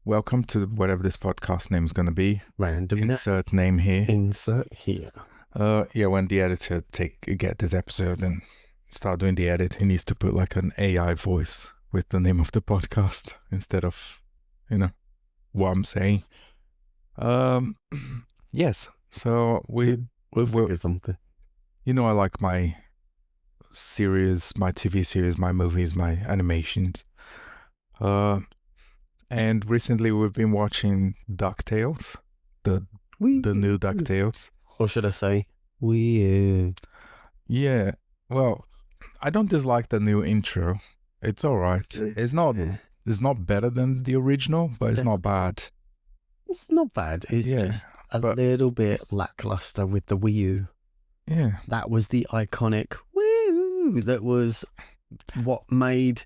Welcome to whatever this podcast name is going to be. Random Insert name here. Insert here. Yeah, when the editor get this episode and start doing the edit, he needs to put like an AI voice with the name of the podcast instead of, what I'm saying. Yes. So we'll figure something. I like my series, my TV series, my movies, my animations. And recently we've been watching DuckTales, the new DuckTales. Or should I say, weird. Yeah, well, I don't dislike the new intro. It's all right. It's not better than the original, but it's not bad. It's not bad. It's just a little bit lackluster with the Wii U. Yeah. That was the iconic Wii U. That was what made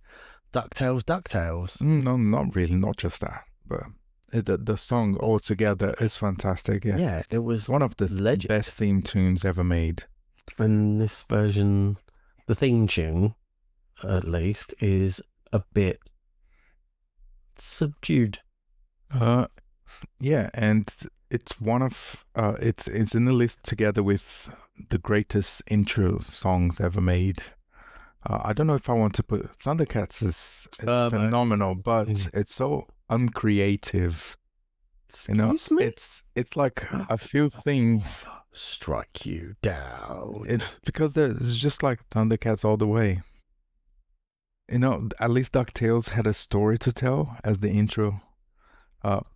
DuckTales. No, not really. Not just that. But the song altogether is fantastic. Yeah. Yeah, it was one of the best theme tunes ever made. And this version, the theme tune, at least, is a bit subdued. Yeah, and it's one of it's in the list together with the greatest intro songs ever made. I don't know if I want to put Thundercats is phenomenal, but it's so uncreative. Excuse me? It's like a few things strike you down. Because there's just like Thundercats all the way. At least DuckTales had a story to tell as the intro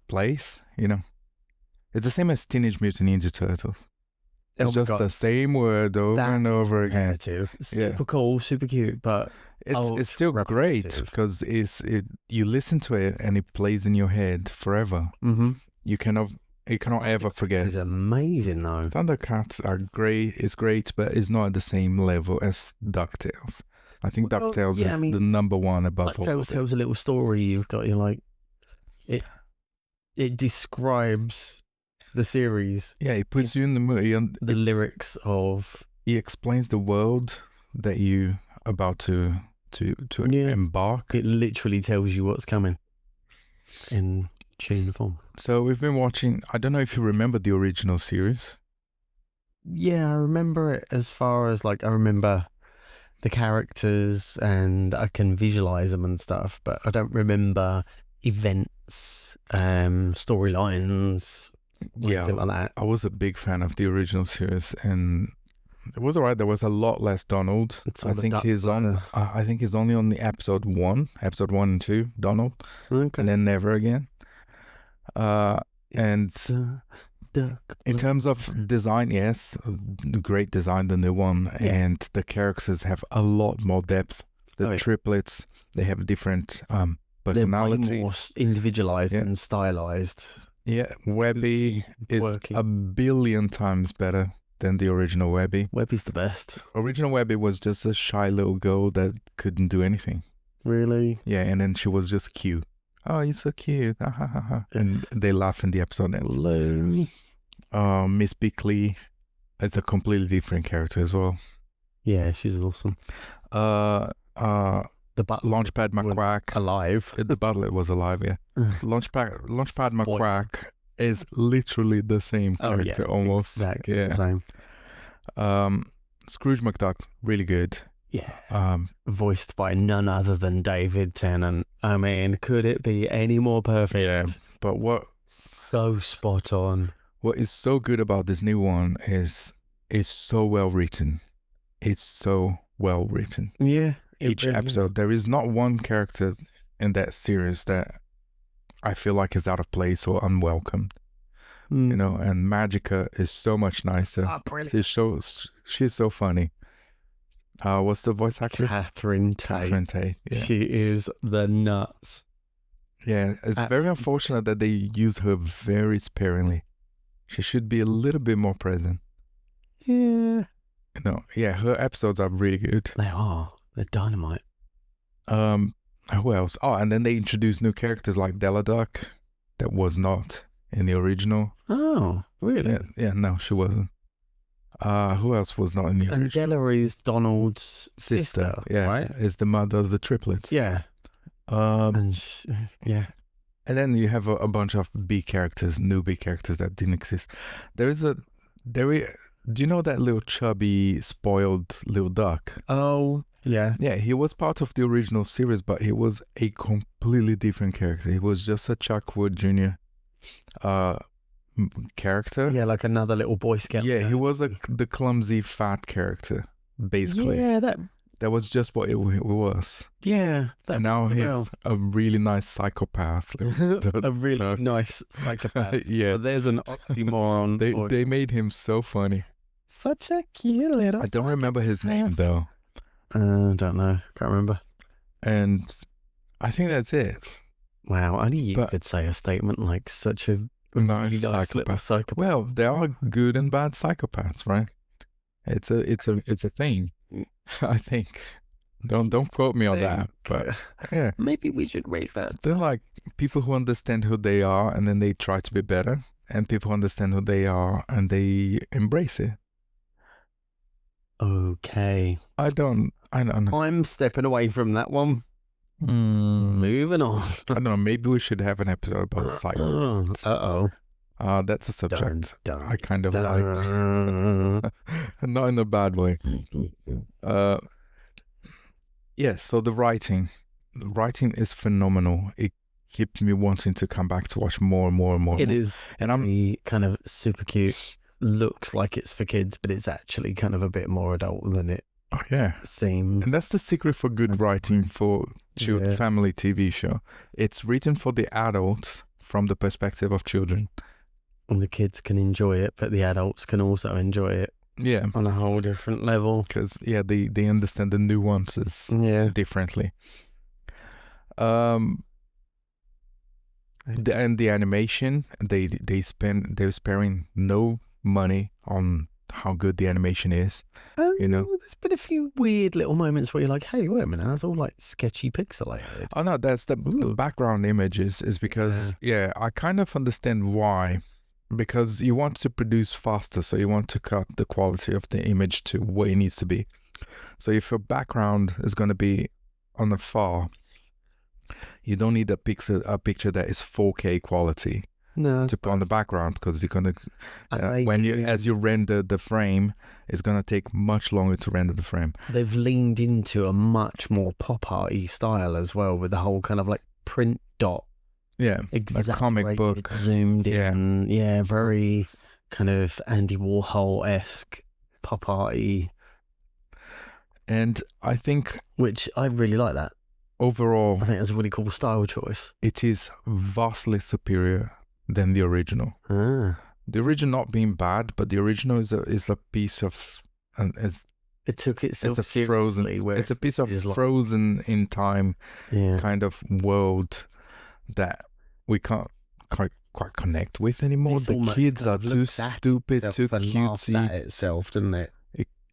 plays. It's the same as Teenage Mutant Ninja Turtles. It's just the same word over and over again. Super cool, super cute, but it's still great because you listen to it and it plays in your head forever. Mm-hmm. You cannot ever forget. It's amazing though. Thundercats are great. It's great, but it's not at the same level as DuckTales. I think DuckTales is the number one above all. DuckTales tells a little story. You've got it describes the series. Yeah, it puts you in the mood. The lyrics of... He explains the world that you about to embark. It literally tells you what's coming in tune form. So we've been watching... I don't know if you remember the original series. Yeah, I remember it as far as I remember the characters and I can visualize them and stuff, but I don't remember events, storylines... Yeah, like that. I was a big fan of the original series, and it was alright. There was a lot less Donald. I think he's on. I think he's only on the episode 1 and 2. Donald, and then never again. And in terms of design, yes, great design, the new one, and the characters have a lot more depth. The triplets, they have different personalities. They're way more individualized and stylized. Yeah, Webby is a billion times better than the original Webby. Webby's the best. Original Webby was just a shy little girl that couldn't do anything. Really? Yeah, and then she was just cute. Oh, you're so cute. And they laugh in the episode end. Miss Bickley is a completely different character as well. Yeah, she's awesome. The Launchpad McQuack alive. The butler was alive, yeah. Launchpad McQuack is literally the same character, almost. Exactly the same. Scrooge McDuck, really good. Yeah. Voiced by none other than David Tennant. I mean, could it be any more perfect? Yeah, but so spot on. What is so good about this new one is it's so well written. It's so well written. Yeah. Each episode, there is not one character in that series that I feel like is out of place or unwelcomed. And Magica is so much nicer. Oh, brilliant. She's so funny. What's the voice actress? Catherine Tate. Yeah. She is the nuts. Yeah, it's very unfortunate that they use her very sparingly. She should be a little bit more present. Yeah. Her episodes are really good. They are. They're dynamite. Who else? Oh, and then they introduced new characters like Della Duck that was not in the original. Oh, really? Yeah, no, she wasn't. Who else was not in the original? And Della is Donald's sister, yeah, right? Is the mother of the triplets. Yeah. Yeah. And then you have a bunch of B characters, new B characters that didn't exist. Do you know that little chubby, spoiled little duck? Oh, yeah. Yeah, he was part of the original series, but he was a completely different character. He was just a Chuck Wood Jr. Character. Yeah, like another little Boy Scout. Yeah, he was the clumsy, fat character, basically. Yeah, that was just what it was. Yeah. And now he's a really nice psychopath. A really nice psychopath. Yeah. But there's an oxymoron. They made him so funny. Such a cute little... I don't remember his name, though. Don't know. Can't remember. And I think that's it. Wow, only you could say a statement like such a nice little psychopath. Well, there are good and bad psychopaths, right? It's a thing. I think. Don't quote me on that, but yeah. Maybe we should rate that. They're like people who understand who they are and then they try to be better, and people who understand who they are and they embrace it. Okay. I don't know. I'm stepping away from that one. Moving on. I don't know. Maybe we should have an episode about psychopaths. That's a subject I kind of like. Not in a bad way. Yeah, so the writing is phenomenal. It keeps me wanting to come back to watch more and more and more. It is. And I'm kind of super cute. Looks like it's for kids, but it's actually kind of a bit more adult than it seems. And that's the secret for good writing for family TV show. It's written for the adults from the perspective of children. And the kids can enjoy it, but the adults can also enjoy it. Yeah. On a whole different level. Because, they understand the nuances differently. And the animation, they're sparing no money on how good the animation is. There's been a few weird little moments where you're like, hey, wait a minute, that's all like sketchy pixelated. Oh no, that's the background images is because I kind of understand why. Because you want to produce faster, so you want to cut the quality of the image to where it needs to be. So if your background is going to be on the far, you don't need a picture that is 4K quality to put on the background, because you're going to as you render the frame, it's going to take much longer to render the frame. They've leaned into a much more pop arty style as well, with the whole kind of like print dot. Yeah, a comic book. Zoomed in. Yeah, very kind of Andy Warhol-esque, pop arty. And I think... Which I really like that. Overall... I think that's a really cool style choice. It is vastly superior than the original. The original not being bad, but the original is a piece of... It took itself seriously. It's a piece of frozen in time kind of world that we can't quite connect with anymore. The kids are too stupid, too cutesy. At itself, doesn't it?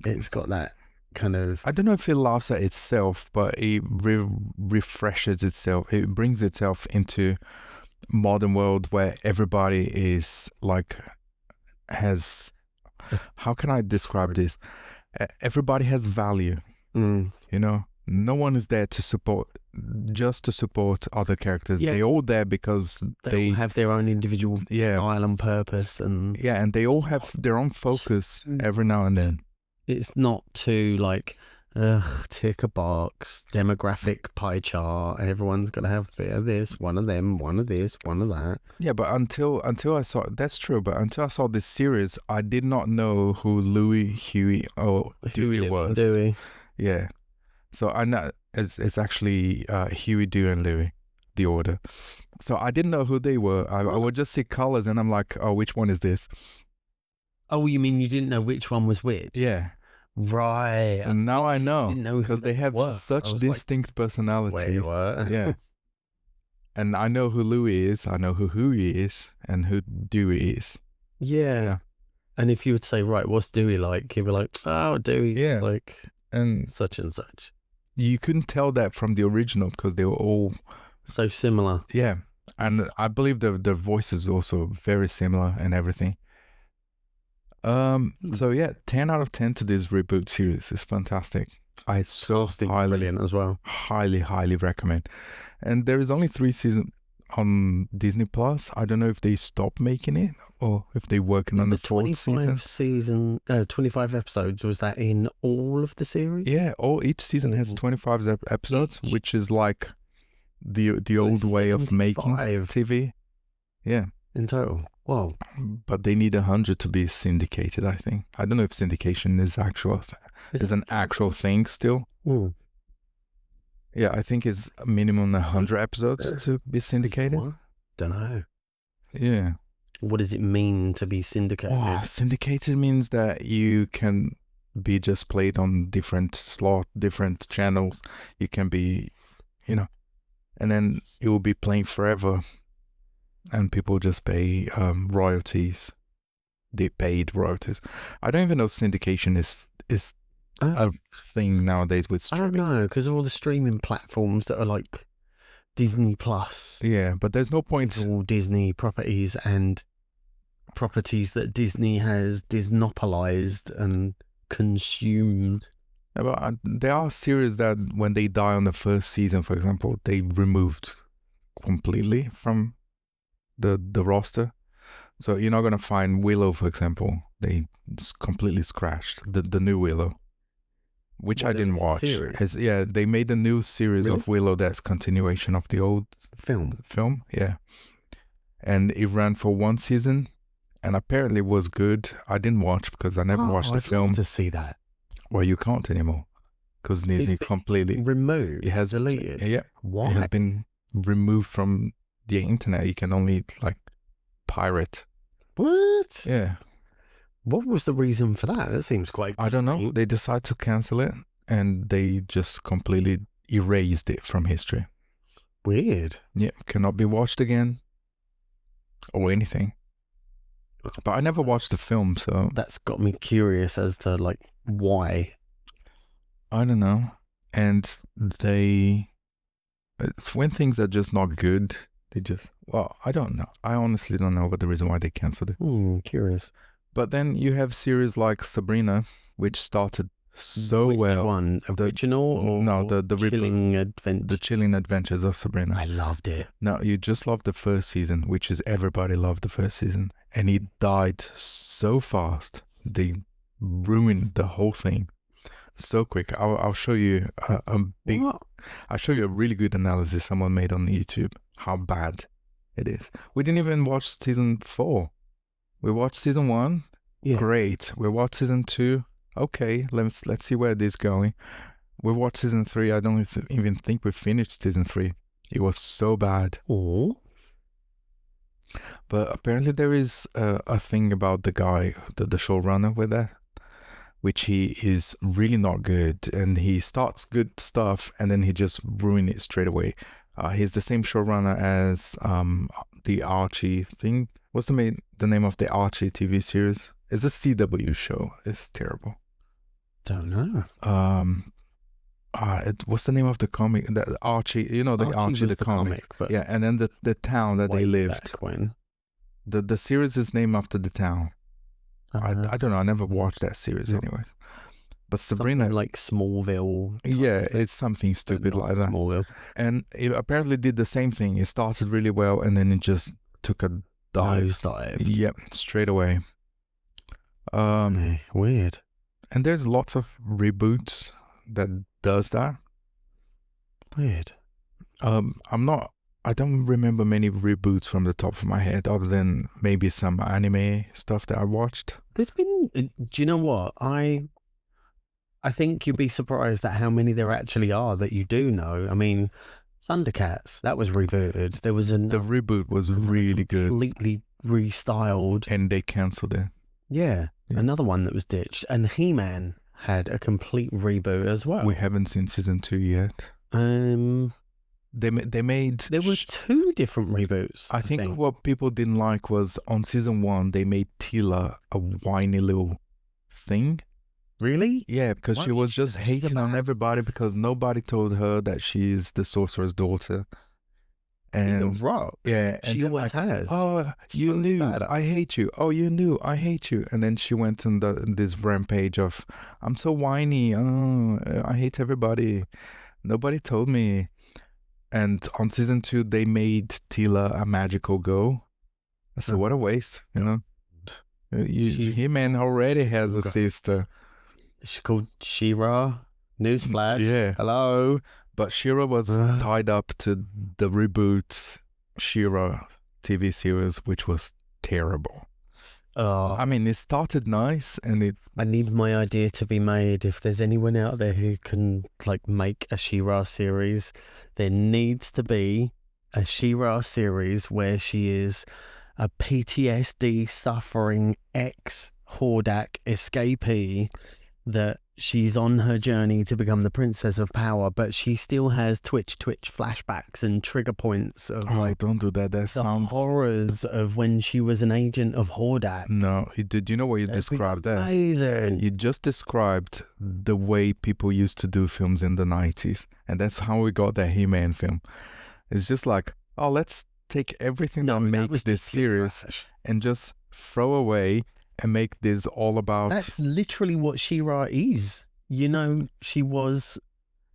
It's got that kind of... I don't know if it laughs at itself, but it refreshes itself. It brings itself into modern world where everybody is like how can I describe this? Everybody has value. No one is there to support other characters. They're all there because they all have their own individual style and purpose, and and they all have their own focus every now and then. It's not too like tick a box, demographic pie chart. Everyone's got to have a bit of this, one of them, one of this, one of that. Yeah, but until I saw that's true. But until I saw this series, I did not know who Louis, Huey, or Dewey was. Dewey. Yeah. So I know it's actually Huey, Dewey, and Louie, the order. So I didn't know who they were. I would just see colors, and I'm like, oh, which one is this? Oh, you mean you didn't know which one was which? Yeah. Right. And now I know, because they have such distinct personality. Wait, what? Yeah. And I know who Louie is, I know who Huey is, and who Dewey is. Yeah. And if you would say, right, what's Dewey like? He'd be like, oh, Dewey, like, and such and such. You couldn't tell that from the original because they were all so similar. Yeah, and I believe the voices also very similar and everything. So yeah, 10 out of 10 to this reboot series. It's fantastic. I brilliant as well. Highly recommend. And there is only 3 seasons. on Disney Plus. I don't know if they stopped making it or if they're working on the fourth season. 25 episodes, was that in all of the series? Yeah, each season has 25 episodes, which is like the old way of making TV. Yeah. In total. Whoa. But they need 100 to be syndicated, I think. I don't know if syndication is an actual thing still. Mm. Yeah, I think it's a minimum 100 episodes to be syndicated. What? Don't know. Yeah. What does it mean to be syndicated? Oh, syndicated means that you can be just played on different different channels. You can be, and then it will be playing forever. And people just pay royalties. They paid royalties. I don't even know syndication is a thing nowadays with streaming. I don't know, because of all the streaming platforms that are like Disney Plus. Yeah, but there's no point. It's all Disney properties and properties that Disney has disnopolized and consumed. But there are series that when they die on the first season, for example, they removed completely from the roster. So you're not gonna find Willow, for example. They completely scratched the new Willow, which I didn't watch. They made a new series of Willow that's continuation of the old film. Yeah, and it ran for one season, and apparently was good. I didn't watch because I never watched the film. To see that. Well, you can't anymore because it's completely removed. It has deleted. Yeah, why? It has been removed from the internet. You can only pirate. What? Yeah. What was the reason for that? That seems quite. I don't know. They decided to cancel it, and they just completely erased it from history. Weird. Yeah, cannot be watched again, or anything. But I never watched the film, so that's got me curious as to why. I don't know. And when things are just not good, they just I don't know. I honestly don't know what the reason why they cancelled it. Curious. But then you have series like Sabrina, which started so Which well. One? Original or no, the Chilling Adventure? The Chilling Adventures of Sabrina. I loved it. No, you just loved the first season, which is everybody loved the first season, and it died so fast. They ruined the whole thing so quick. I'll show you I'll show you a really good analysis someone made on YouTube how bad it is. We didn't even watch season 4. We watched season 1. Yeah. Great. We watched season 2. Okay, let's see where this is going. We watched season 3. I don't even think we finished season 3. It was so bad. Oh. But apparently there is a thing about the guy, the showrunner with that, which he is really not good, and he starts good stuff and then he just ruins it straight away. He's the same showrunner as the Archie thing. What's the name of the Archie TV series? It's a CW show. It's terrible. Don't know. What's the name of the comic? The Archie, Archie the comic. But yeah, and then the town that they lived. Back when? The series is named after the town. I don't know. I never watched that series anyways. But Sabrina, something like Smallville. Yeah, it's something stupid like that. Smallville. And it apparently did the same thing. It started really well, and then it just took a dive. Yep, straight away. Weird. And there's lots of reboots that does that. Weird. I don't remember many reboots from the top of my head, other than maybe some anime stuff that I watched. There's been. Do you know what? I think you'd be surprised at how many there actually are that you do know. I mean, Thundercats, that was rebooted. There was the reboot was really good, completely restyled, and they cancelled it. Yeah, another one that was ditched, and He-Man had a complete reboot as well. We haven't seen season 2 yet. They made. There were 2 different reboots. I think what people didn't like was on season 1 they made Tila a whiny little thing. Really? Yeah, because she was just hating on everybody because nobody told her that she's the sorcerer's daughter. And and she always has. Oh, you knew, I hate you. Oh, you knew, I hate you. And then she went on this rampage of, I'm so whiny. Oh, I hate everybody. Nobody told me. And on season 2, they made Tila a magical girl. I said, what a waste, you know? He-Man already has a sister. She's called She-Ra. Newsflash. Yeah. Hello. But She-Ra was tied up to the reboot She-Ra TV series, which was terrible. I mean, it started nice, and I need my idea to be made. If there's anyone out there who can like make a She-Ra series, there needs to be a She-Ra series where she is a PTSD suffering ex-Hordak escapee that she's on her journey to become the Princess of Power, but she still has twitch flashbacks and trigger points of don't do that. That sounds horrors of when she was an agent of Hordak. No, did you know what you described there? Amazing. You just described the way people used to do films in the 90s, and that's how we got that He-Man film. It's just like, oh, let's take everything that makes this series and just throw away and make this all about... That's literally what She-Ra is. You know, she was...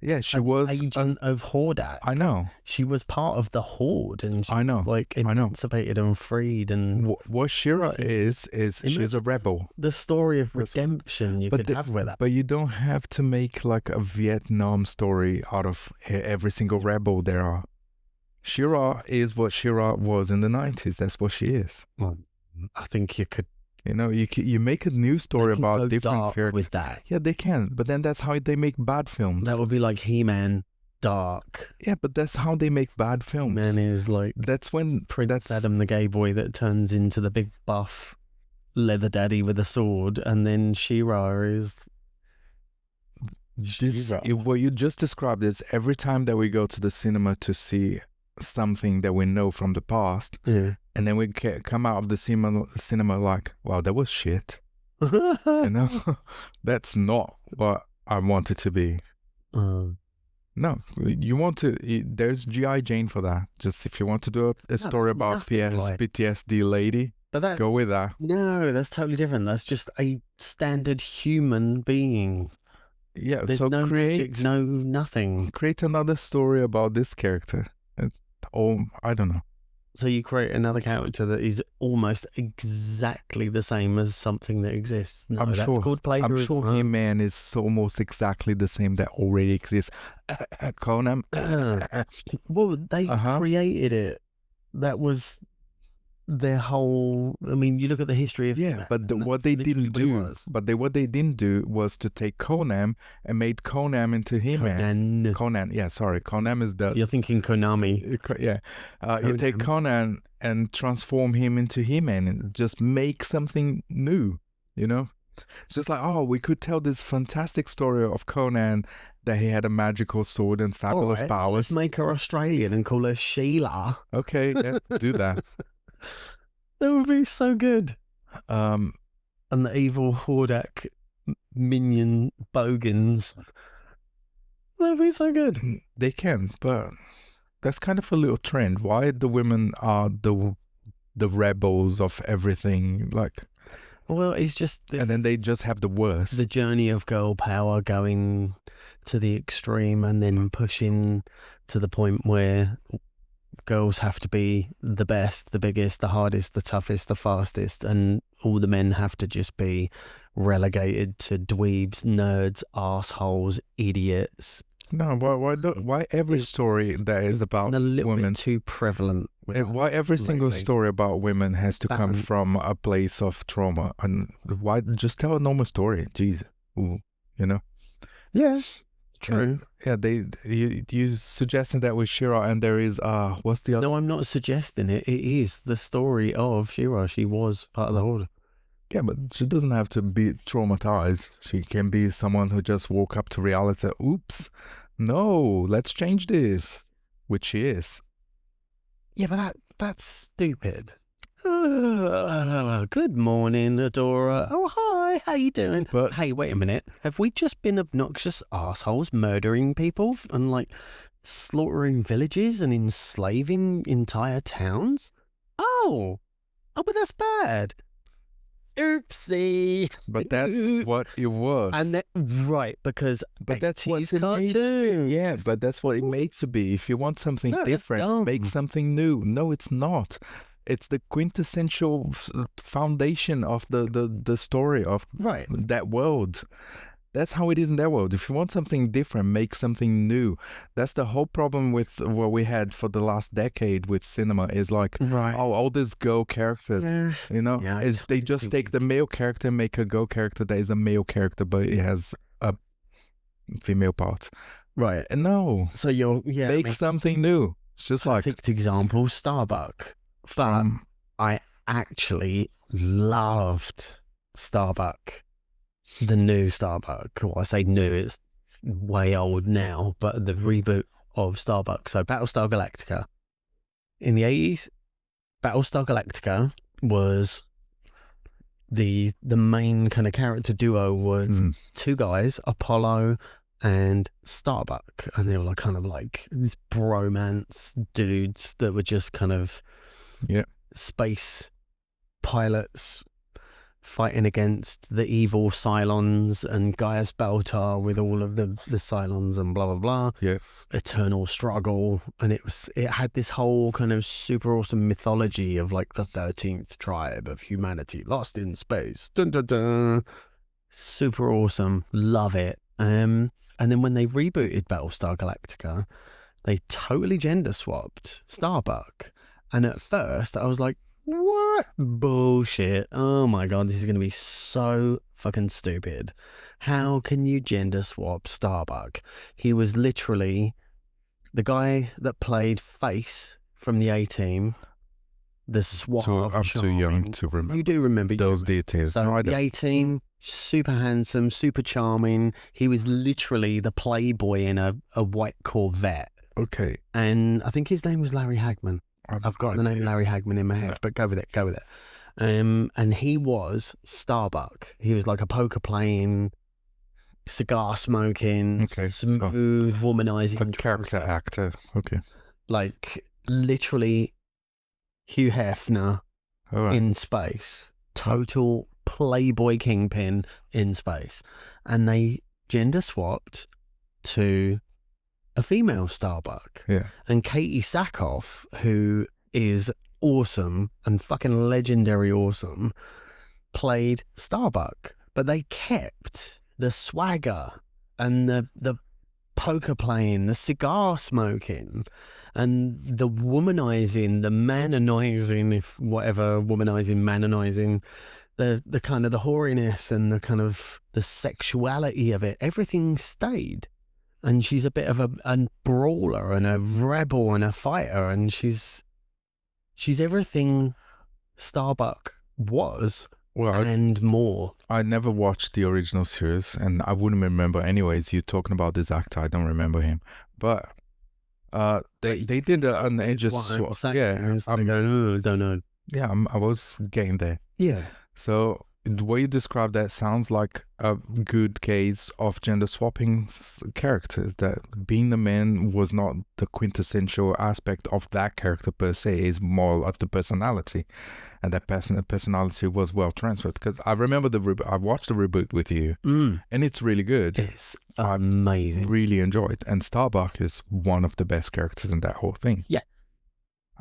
Yeah, she was... agent of Hordak. I know. She was part of the Horde, and she was like emancipated and freed. And what She-Ra is she's a rebel. The story of redemption you could have with that. But you don't have to make like a Vietnam story out of every single rebel there are. She-Ra is what She-Ra was in the 90s. That's what she is. Well, I think you could... You know, you make a new story about different characters. With that. Yeah, they can. But then that's how they make bad films. That would be like He-Man dark. Yeah, but that's how they make bad films. Man is like... That's when... Prince Adam the gay boy that turns into the big buff leather daddy with a sword, and then She-Ra is... What you just described is every time that we go to the cinema to see something that we know from the past, and then we come out of the cinema like, wow, that was shit. You know, that's not what I want it to be. No, you want to. There's G.I. Jane for that. Just if you want to do a story about PTSD lady, go with that. No, that's totally different. That's just a standard human being. Yeah, There's so no create magic, no nothing. Create another story about this character. I don't know. So you create another character that is almost exactly the same as something that exists. No, that's called plagiarism. I'm sure He-Man is almost exactly the same that already exists. Conan. Well, they created it. That was their whole... I mean, you look at the history of... Yeah, but what they didn't do... what they didn't do was to take Conan and made Conan into He-Man. Conan, yeah, sorry. Conan is the... You're thinking Konami. Yeah. You take Conan and transform him into He-Man and just make something new, you know? It's just like, oh, we could tell this fantastic story of Conan that he had a magical sword and fabulous powers. Let's make her Australian and call her Sheila. Okay, yeah, do that. That would be so good. And the evil Hordak minion bogans. That would be so good. They can, but that's kind of a little trend. Why the women are the rebels of everything, like... Well, it's just... and then they just have the worst. The journey of girl power going to the extreme and then pushing to the point where... girls have to be the best, the biggest, the hardest, the toughest, the fastest, and all the men have to just be relegated to dweebs, nerds, assholes, idiots. No, why every story that is about a little women bit too prevalent? Why every single story about women has to come from a place of trauma? And why just tell a normal story? Jeez, you know? Yeah. True. Yeah, you suggesting that with She-Ra, and there is what's the other? No, I'm not suggesting it. It is the story of She-Ra. She was part of the Horde. Yeah, but she doesn't have to be traumatized. She can be someone who just woke up to reality. Oops, no, let's change this, which she is. Yeah, but that's stupid. Good morning, Adora. Oh, hi, how you doing? But hey, wait a minute. Have we just been obnoxious assholes murdering people and, like, slaughtering villages and enslaving entire towns? Oh, but that's bad. Oopsie. But that's what it was. And that, right, because but that's what it's it made to be. Yeah, cartoons. but that's what it made to be. If you want something No, that's different, dumb. make something new. No, it's not. It's the quintessential foundation of the story of Right. that world. That's how it is in that world. If you want something different, make something new. That's the whole problem with what we had for the last decade with cinema is like, Right. oh, all these girl characters, Yeah. you know, Yeah, is they just take the male character and make a girl character that is a male character, but it has a female part. Right. And no, So you're make something new. It's just like perfect example, Starbuck. But I actually loved Starbuck. The new Starbuck. Well, I say new, it's way old now, but the reboot of Starbuck. So Battlestar Galactica. In the 80s, Battlestar Galactica was the main kind of character duo was two guys, Apollo and Starbuck, and they were like kind of like these bromance dudes that were just kind of space pilots fighting against the evil Cylons and Gaius Baltar with all of the Cylons and blah blah blah. Yeah. Eternal struggle, and it had this whole kind of super awesome mythology of like the 13th tribe of humanity lost in space. Dun, dun, dun. Super awesome, love it. And then when they rebooted Battlestar Galactica, they totally gender swapped Starbuck, and at first I was like, what bullshit? Oh my god, this is going to be so fucking stupid. How can you gender swap Starbuck? He was literally the guy that played Face from the A-Team, the suave. I'm too young to remember. You do remember those details. So No, I the don't. A-Team, super handsome, super charming. He was literally the playboy in a white Corvette. Okay. And I think his name was Larry Hagman. I've got the name Larry Hagman in my head, but go with it. And he was Starbuck. He was like a poker playing, cigar smoking, smooth, womanizing. A character actor. Okay. Like literally Hugh Hefner in space. Total playboy kingpin in space. And they gender swapped to a female Starbuck. Yeah. And Katie Sackhoff, who is awesome and fucking legendary awesome, played Starbuck. But they kept the swagger and the poker playing, the cigar smoking, and the womanizing, the manonizing, if whatever, womanizing, manonizing, the kind of the horiness and the kind of the sexuality of it. Everything stayed. And she's a bit of a brawler and a rebel and a fighter, and she's everything Starbuck was, and more. I never watched the original series, and I wouldn't remember anyways. You talking about this actor, I don't remember him. But they did an ages swap. Yeah, I'm going, don't know. Yeah, I was getting there. Yeah. So the way you describe that sounds like a good case of gender swapping characters, that being the man was not the quintessential aspect of that character per se, is more of the personality, and that personality was well transferred. Because I remember I watched the reboot with you, and it's really good. It's amazing. I really enjoyed it. And Starbuck is one of the best characters in that whole thing. Yeah.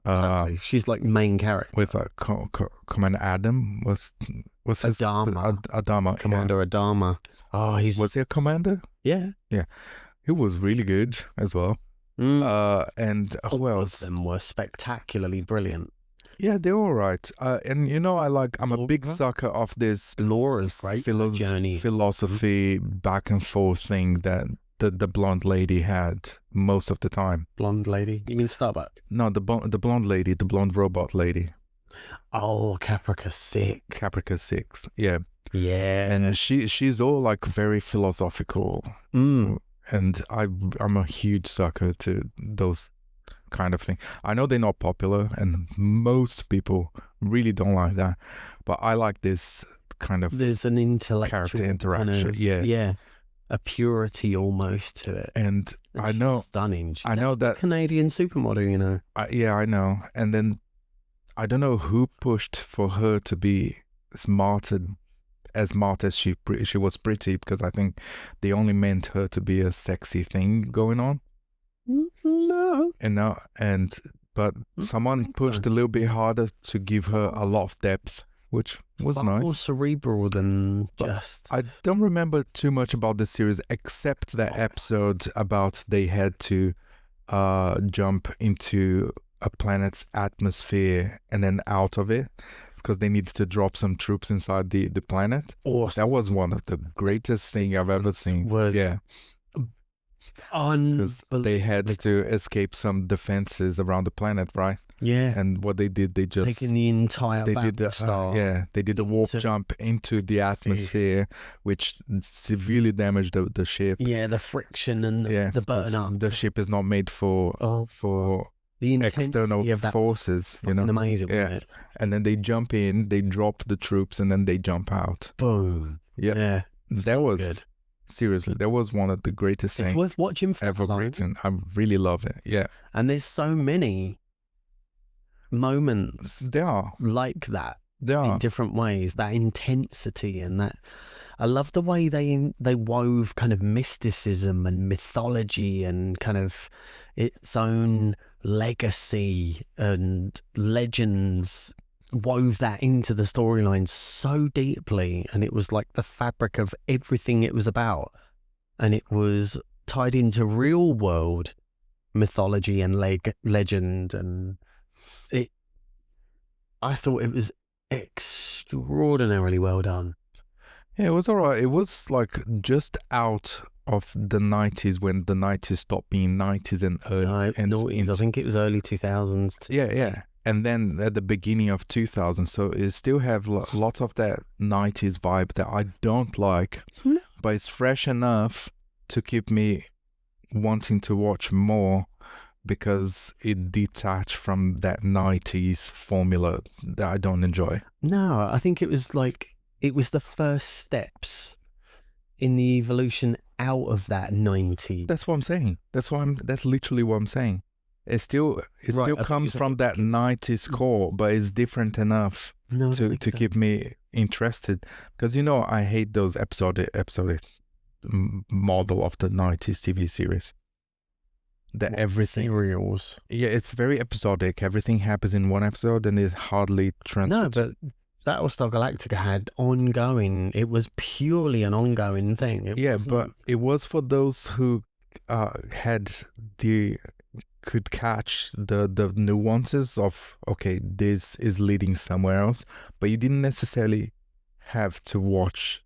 Totally. She's like main character. With Commander Adam was his Adama, Commander Adama. Oh, was he a commander? Yeah. He was really good as well. And who else? All of them were spectacularly brilliant. Yeah, they're all right. And you know, I'm a big sucker of this Laura's great philosophy back and forth thing that the blonde lady had most of the time. Blonde lady? You mean Starbuck? No, the blonde lady, the blonde robot lady. Oh, Caprica 6. Caprica 6, yeah. Yeah. And she's all like very philosophical. And I'm a huge sucker to those kind of thing. I know they're not popular and most people really don't like that, but I like this kind of, there's an intellectual character interaction. Kind of, yeah. A purity almost to it. And I know, stunning. I know that Canadian supermodel, you know. Yeah, I know. And then I don't know who pushed for her to be smart as she was pretty, because I think they only meant her to be a sexy thing going on. No. But someone pushed a little bit harder to give her a lot of depth, which was far nice. more cerebral than just. I don't remember too much about the series except that episode about they had to jump into a planet's atmosphere and then out of it, because they needed to drop some troops inside the planet. Awesome. That was one of the greatest things I've ever seen. Yeah. Because they had to escape some defenses around the planet, right? Yeah. And what they did, they just taking the entire Battlestar. They did a warp jump into the atmosphere, which severely damaged the ship. Yeah, the friction and the burn up. The ship is not made for the external forces, you know. Amazing, wasn't it? And then they jump in, they drop the troops, and then they jump out. Boom. Yeah. That was good. Seriously, that was one of the greatest things. It's worth watching for ever written. I really love it. Yeah. And there's so many moments there are like that in different ways, that intensity, and that I love the way they wove kind of mysticism and mythology and kind of its own legacy and legends, wove that into the storyline so deeply, and it was like the fabric of everything it was about, and it was tied into real world mythology and legend, and I thought it was extraordinarily well done. Yeah, it was alright. It was like just out of the 90s, when the 90s stopped being 90s and early noughties. I think it was early 2000s. Yeah. And then at the beginning of 2000, so it still have lots of that 90s vibe that I don't like, but it's fresh enough to keep me wanting to watch more, because it detached from that 90s formula that I don't enjoy. No, I think it was the first steps in the evolution out of that 90s. That's what I'm saying. That's literally what I'm saying. It still comes from that 90s core, but it's different enough to keep me interested. Because, you know, I hate those episodic model of the 90s TV series. That everything serials. Yeah, it's very episodic. Everything happens in one episode and it hardly transfers. No, but Battlestar Galactica had ongoing. It was purely an ongoing thing. But it was for those who could catch the nuances of, okay, this is leading somewhere else, but you didn't necessarily have to watch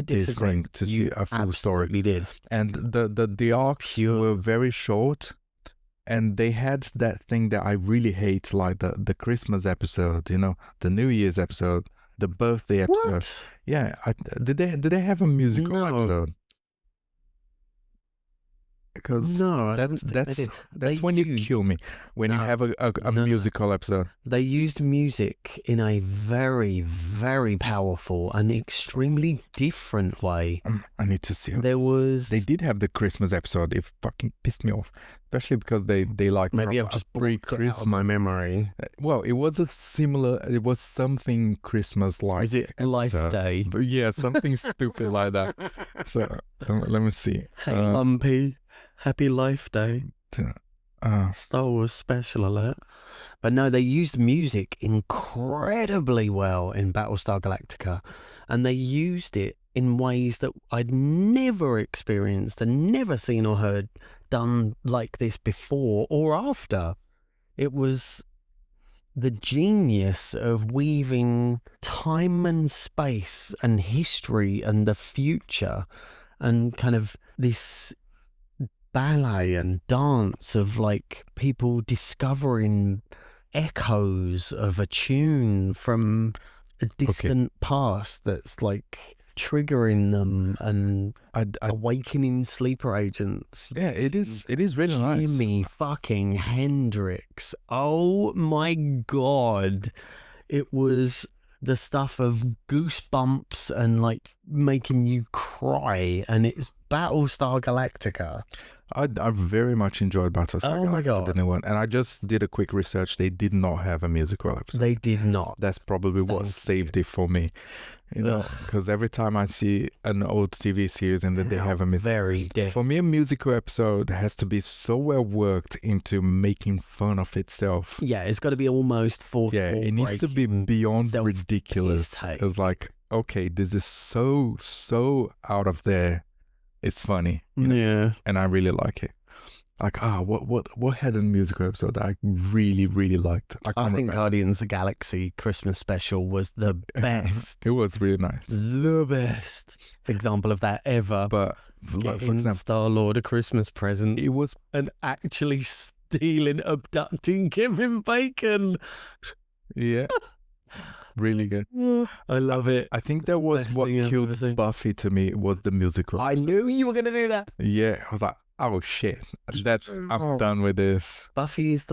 this thing to see a full story. Absolutely did. And the arcs were very short, and they had that thing that I really hate, like the Christmas episode, you know, the New Year's episode, the birthday episode. What? Yeah, did they have a musical episode? Because that's when you kill me, when you have a musical episode. They used music in a very, very powerful and extremely different way. I need to see it. They did have the Christmas episode. It fucking pissed me off, especially because they like, maybe I've just blocked it out of my memory. Well, it was something Christmas like. Is it Life Day? But yeah, something stupid like that. So let me see. Hey, Lumpy. Happy Life Day. Star Wars special alert. But no, they used music incredibly well in Battlestar Galactica, and they used it in ways that I'd never experienced and never seen or heard done like this before or after. It was the genius of weaving time and space and history and the future and kind of this ballet and dance of like people discovering echoes of a tune from a distant past that's like triggering them and awakening sleeper agents. Yeah, it is really nice. Jimi fucking Hendrix. Oh my God. It was the stuff of goosebumps and like making you cry, and it's Battlestar Galactica. I very much enjoyed Battlestar. Oh my God. the new one, and I just did a quick research. They did not have a musical episode. They did not. That's probably what saved it for me. You know, because every time I see an old TV series and then they have a for me, a musical episode has to be so well worked into making fun of itself. Yeah, it's got to be almost it needs to be beyond ridiculous. It was like, okay, this is so out of there. It's funny. You know? Yeah, and I really like it. Like, what had a musical episode that I really, really liked? I think Guardians of the Galaxy Christmas special was the best. It was really nice. The best example of that ever. But like, for example, Star-Lord a Christmas present. It was actually abducting Kevin Bacon. Yeah. Really good. I love it. I think that was what killed Buffy to me, was the musical episode. I knew you were going to do that. Yeah, I was like, oh shit, I'm done with this. Buffy is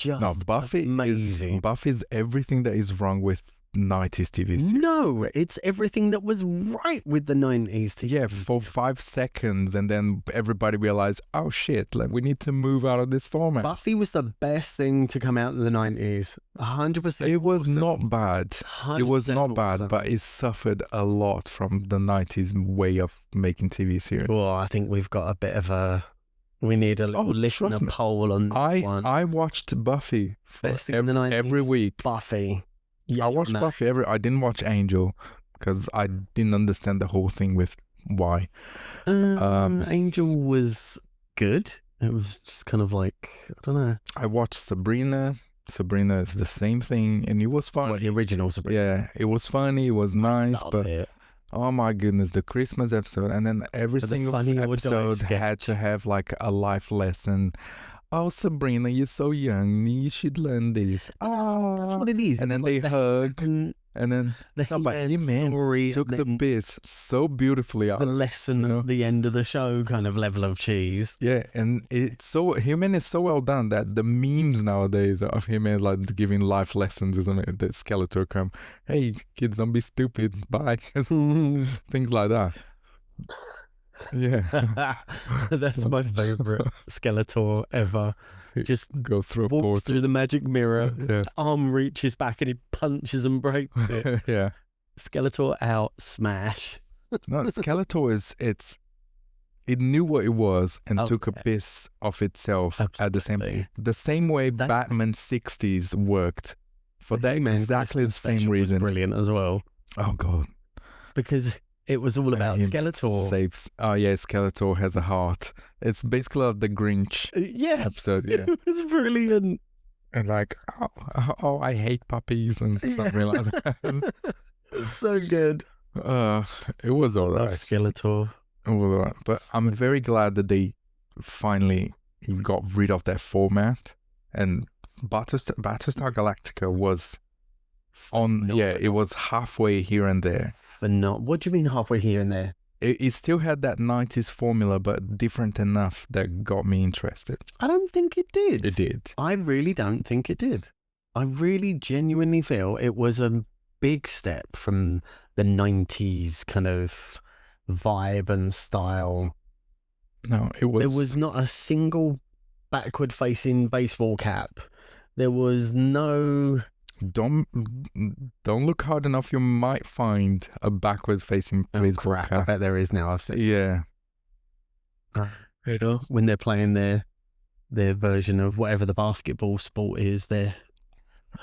amazing. Buffy's everything that is wrong with 90s TV series. No, it's everything that was right with the 90s TV. Yeah, for 5 seconds, and then everybody realized, oh shit, like we need to move out of this format. Buffy was the best thing to come out in the 90s. 100%. It was not bad. It was not bad, but it suffered a lot from the 90s way of making TV series. Well, I think we've got a bit of a... We need a little listener poll on this one. I watched Buffy every week. Buffy. Yeah, I watched Buffy I didn't watch Angel because I didn't understand the whole thing with why. Angel was good. It was just kind of like, I don't know. I watched Sabrina. Sabrina is the same thing, and it was funny. The original Sabrina. Yeah, it was funny. It was nice, but oh my goodness, the Christmas episode, and then every single episode had to have like a life lesson. Oh, Sabrina, you're so young. You should learn this. That's what it is. And then they hug. And then the story took the piss so beautifully out. The lesson at the end of the show kind of level of cheese. Yeah, and He-Man is so well done that the memes nowadays of He-Man like giving life lessons, isn't it? The Skeletor come, hey, kids, don't be stupid. Bye. Things like that. Yeah. That's my favorite Skeletor ever. Just goes through a portal, through the magic mirror. Yeah. Arm reaches back and he punches and breaks it. Yeah. Skeletor out, smash. No, Skeletor it knew what it was and took a piss of itself. Absolutely. At the same way Batman 60s worked for that exactly the same reason. Was brilliant as well. Oh god. Because it was all about Skeletor. Skeletor has a heart. It's basically like the Grinch episode. Yeah, it was brilliant. And like, oh, I hate puppies and something like that. It's so good. It was alright. Skeletor. It was alright, but I'm very glad that they finally got rid of that format. And Battlestar Galactica was it was halfway here and there. What do you mean halfway here and there? It still had that 90s formula, but different enough that got me interested. I don't think it did. It did. I really don't think it did. I really genuinely feel it was a big step from the 90s kind of vibe and style. No, it was... There was not a single backward-facing baseball cap. There was no... Don't look hard enough. You might find a backward-facing baseball cap. I bet there is now. I've seen. Yeah. You know, when they're playing their version of whatever the basketball sport is, their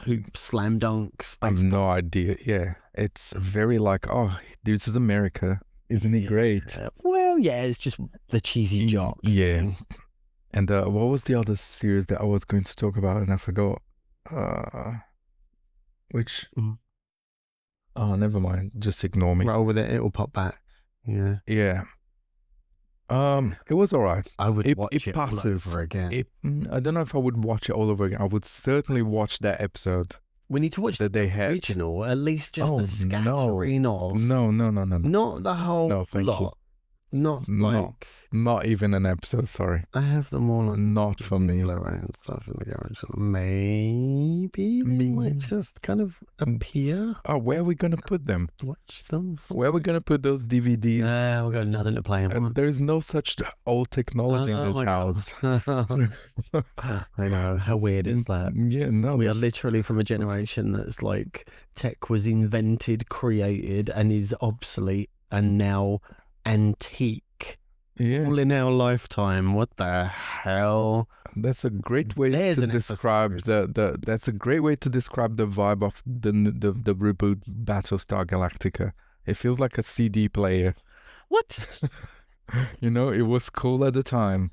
hoop slam dunks. I have no idea. Yeah, it's very like, oh, this is America, isn't it great? Well, yeah, it's just the cheesy jock. Yeah. And what was the other series that I was going to talk about and I forgot? Which oh, never mind, just ignore me. Roll with it, it'll pop back. Yeah It was all right. I would watch it all over again. I don't know if I would watch it all over again. I would certainly watch that episode. We need to watch that they had original, at least just a scattering of no not the whole thank lot you. Not like... Not even an episode, sorry. I have them all on... Not for me. And stuff in the garage. Maybe they might just kind of appear. Oh, where are we going to put them? Watch them. Where are we going to put those DVDs? We've got nothing to play them on. There is no such old technology in this house. I know. How weird is that? Yeah, no. We are literally from a generation that's like tech was invented, created, and is obsolete, and now antique. Yeah. All in our lifetime. What the hell? That's a great way to describe that's a great way to describe the vibe of the reboot Battlestar Galactica. It feels like a CD player. What? You know, it was cool at the time.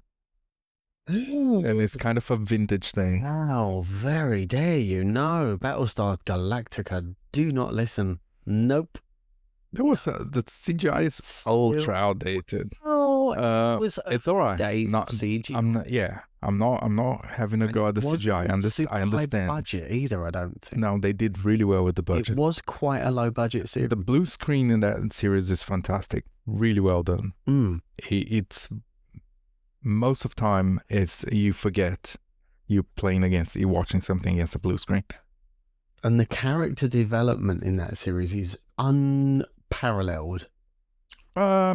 And it's kind of a vintage thing. How very dare you? No, Battlestar Galactica, do not listen. Nope. There was the CGI is ultra outdated. Oh, it was it's all right. Not CGI. I'm not having a go at the CGI. I understand. High budget either, I don't think. No, they did really well with the budget. It was quite a low budget series. The blue screen in that series is fantastic. Really well done. It's most of the time you forget you're watching something against a blue screen. And the character development in that series is unparalleled. I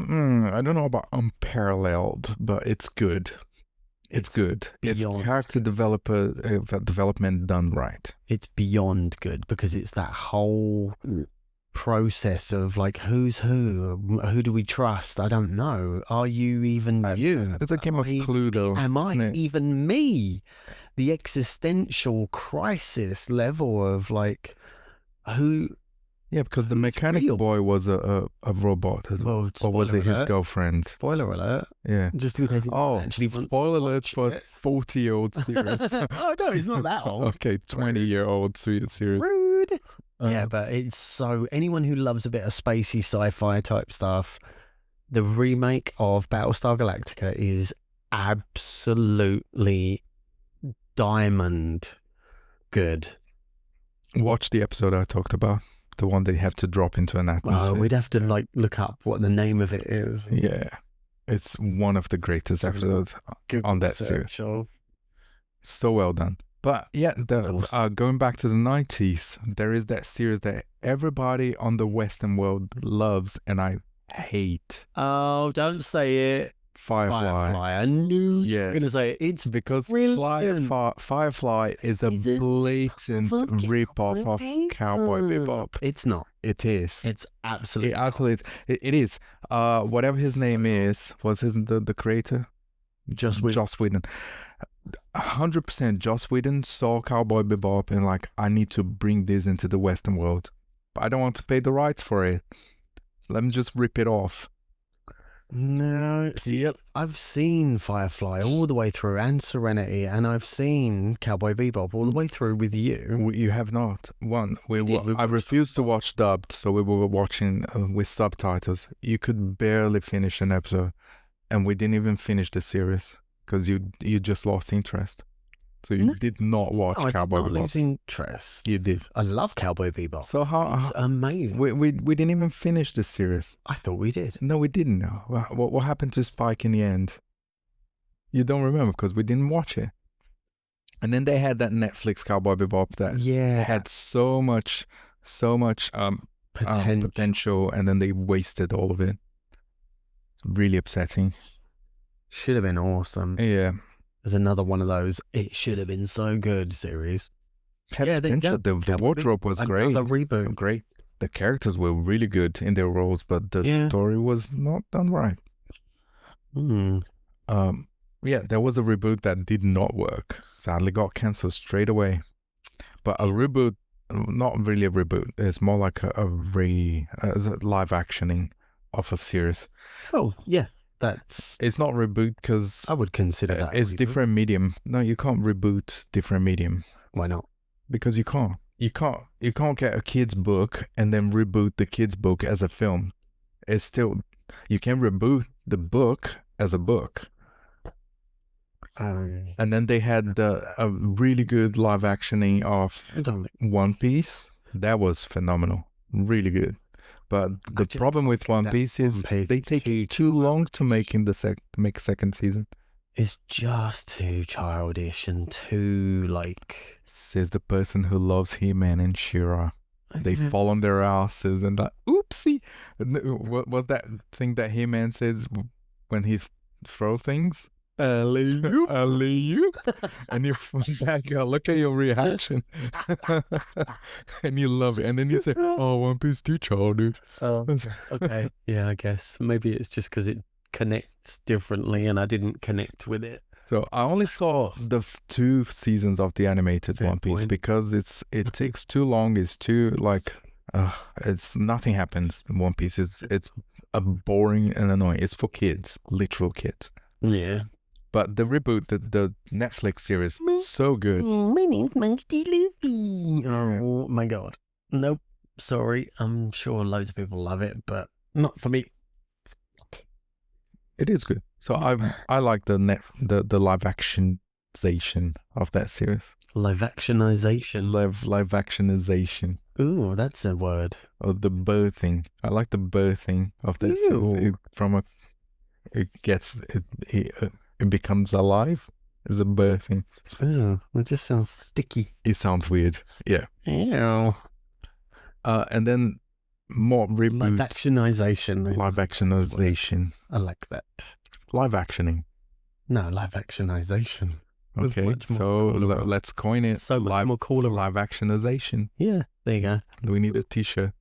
don't know about unparalleled, but it's good. It's good. It's character development done right. It's beyond good because it's that whole process of like who's who do we trust? I don't know. Are you even you? It's a game of Cluedo. Am I even me? The existential crisis level of like who. Yeah, because the mechanic boy was a robot as well. Or was it his girlfriend? Spoiler alert. Yeah. Just in case actually spoiler alert for a 40-year-old series. Oh, no, it's not that old. Okay, 20-year-old series. Rude. Yeah, but it's so... Anyone who loves a bit of spacey sci-fi type stuff, the remake of Battlestar Galactica is absolutely diamond good. Watch the episode I talked about. The one they have to drop into an atmosphere. We'd have to like look up what the name of it is. Yeah, it's one of the greatest episodes on that series. So well done. But yeah, going back to the 90s, there is that series that everybody on the Western world loves, and I hate. Oh, don't say it. Firefly. I knew you were going to say it. It's because Firefly is a blatant rip-off of Cowboy Bebop. It's not. It is. It's absolutely It is. Whatever his name is, was the creator? Joss Whedon. 100% Joss Whedon saw Cowboy Bebop and like, I need to bring this into the Western world. But I don't want to pay the rights for it. Let me just rip it off. No, I've seen Firefly all the way through and Serenity, and I've seen Cowboy Bebop all the way through with you. You have not. I refused to watch dubbed, so we were watching with subtitles. You could barely finish an episode, and we didn't even finish the series because you just lost interest. So you did not watch Cowboy Bebop. I did not lose interest. You did. I love Cowboy Bebop. So it's amazing. We didn't even finish the series. I thought we did. No, we didn't. No. What happened to Spike in the end? You don't remember because we didn't watch it. And then they had that Netflix Cowboy Bebop that had so much potential, and then they wasted all of it. It's really upsetting. Should have been awesome. Yeah. There's another one of those, it should have been so good series. Potential. The wardrobe was great. The reboot. Great. The characters were really good in their roles, but the story was not done right. There was a reboot that did not work. Sadly got cancelled straight away. But a reboot, not really a reboot. It's more like a live actioning of a series. Oh, yeah. It's not reboot because I would consider that it's different medium. No, you can't reboot different medium. Why not? Because you can't get a kid's book and then reboot the kid's book as a film. It's still, you can reboot the book as a book. And then they had a really good live actioning of One Piece. That was phenomenal, really good. But the problem with One Piece is they take too long to make make second season. It's just too childish and too like. Says the person who loves He-Man and She-Ra. They fall on their asses and like, oopsie. What was that thing that He-Man says when he throw things? Alley-oop. And you back, look at your reaction. And you love it. And then you say, oh, One Piece too childish. Oh, okay. Yeah, I guess. Maybe it's just because it connects differently and I didn't connect with it. So I only saw the 2 seasons of the animated One Piece because it takes too long. It's too it's nothing happens in One Piece. It's a boring and annoying. It's for kids, literal kids. Yeah. But the reboot, the Netflix series, so good. My name's Monkey Luffy. Oh my god. Nope. Sorry. I'm sure loads of people love it, but not for me. It is good. So I like the live actionization of that series. Live actionization. Live actionization. Ooh, that's a word. Or the birthing. I like the birthing of that series. It becomes alive. It's a birthing. Ooh, it just sounds sticky. It sounds weird. Yeah. Ew. And then more reboot. Live actionization. Live actionization. I like that. Live actioning. No, live actionization. Okay, so let's coin it. So much more cooler. Live actionization. Yeah, there you go. We need a t-shirt.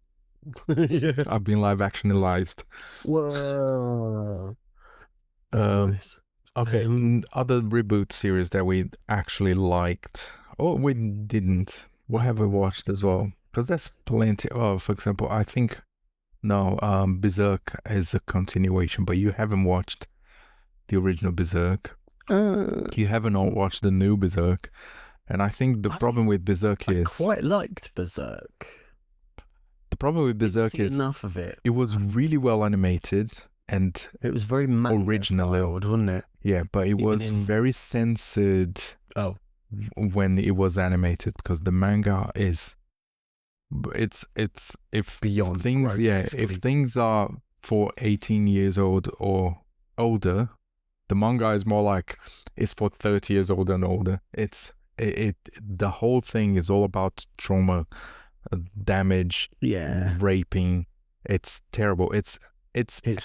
Yeah. I've been live actionalized. Whoa. Nice. Okay, other reboot series that we actually liked. Oh, we didn't. What have we watched as well? Because there's plenty. Oh, for example, I think Berserk is a continuation, but you haven't watched the original Berserk. You haven't watched the new Berserk, and I think the problem with Berserk is I quite liked Berserk. The problem with Berserk is enough of it. It was really well animated and it was very original, wasn't it? Yeah, but it was very censored. Oh, when it was animated, because the manga is it's if beyond things if things are for 18 years old or older, the manga is more like it's for 30 years old and older. The whole thing is all about trauma, damage, raping. It's terrible. It's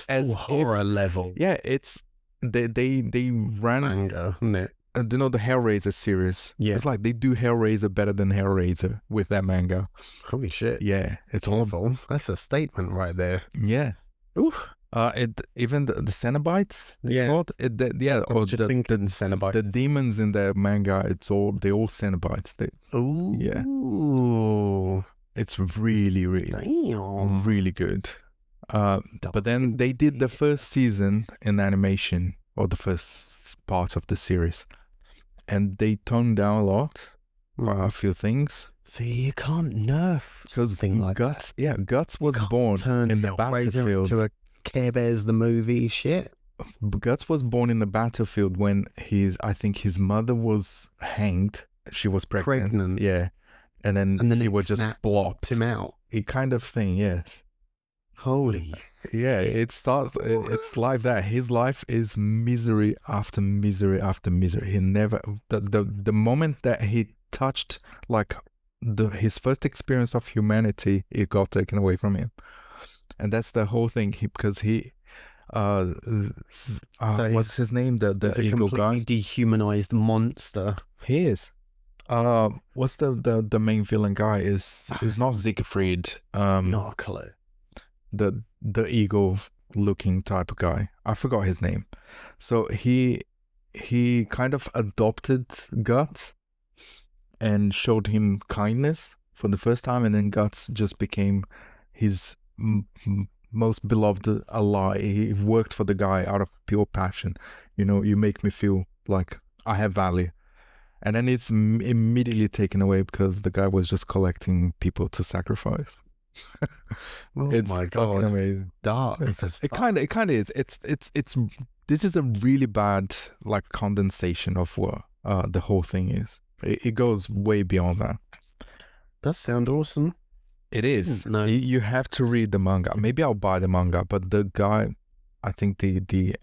as horror level. Yeah, it's they ran manga, isn't it? You know the Hellraiser series? Yeah. It's like they do Hellraiser better than Hellraiser with that manga. Holy shit. Yeah. It's awful. That's a statement right there. Yeah. Oof. Even the Cenobites, yeah. or the Cenobites. The demons in the manga, they're all Cenobites. Ooh. Yeah. It's really, really good. But then they did the first season in animation, or the first part of the series, and they toned down a lot, a few things. See, you can't nerf something like Guts. that. Yeah, Guts was born in the battlefield. To a Care Bears the movie shit. Guts was born in the battlefield when I think his mother was hanged. She was pregnant. Yeah, and then he was just blocked him out. Kind of thing. Yes. Holy. Yeah, it's like that. His life is misery after misery after misery. He never the moment that he touched his first experience of humanity, it got taken away from him. And that's the whole thing. What's his name? The eagle guy, dehumanized monster. He is. What's the main villain guy? Is not Siegfried. Not a clue. The eagle looking type of guy. I forgot his name. So he kind of adopted Guts and showed him kindness for the first time, and then Guts just became his most beloved ally. He worked for the guy out of pure passion. You make me feel like I have value. And then it's immediately taken away because the guy was just collecting people to sacrifice. It's my God. Fucking amazing. Dark. It kind of is. It's this is a really bad condensation of what the whole thing is. It goes way beyond that. Does sound awesome. It is. No. You have to read the manga. Maybe I'll buy the manga, but the guy, I think the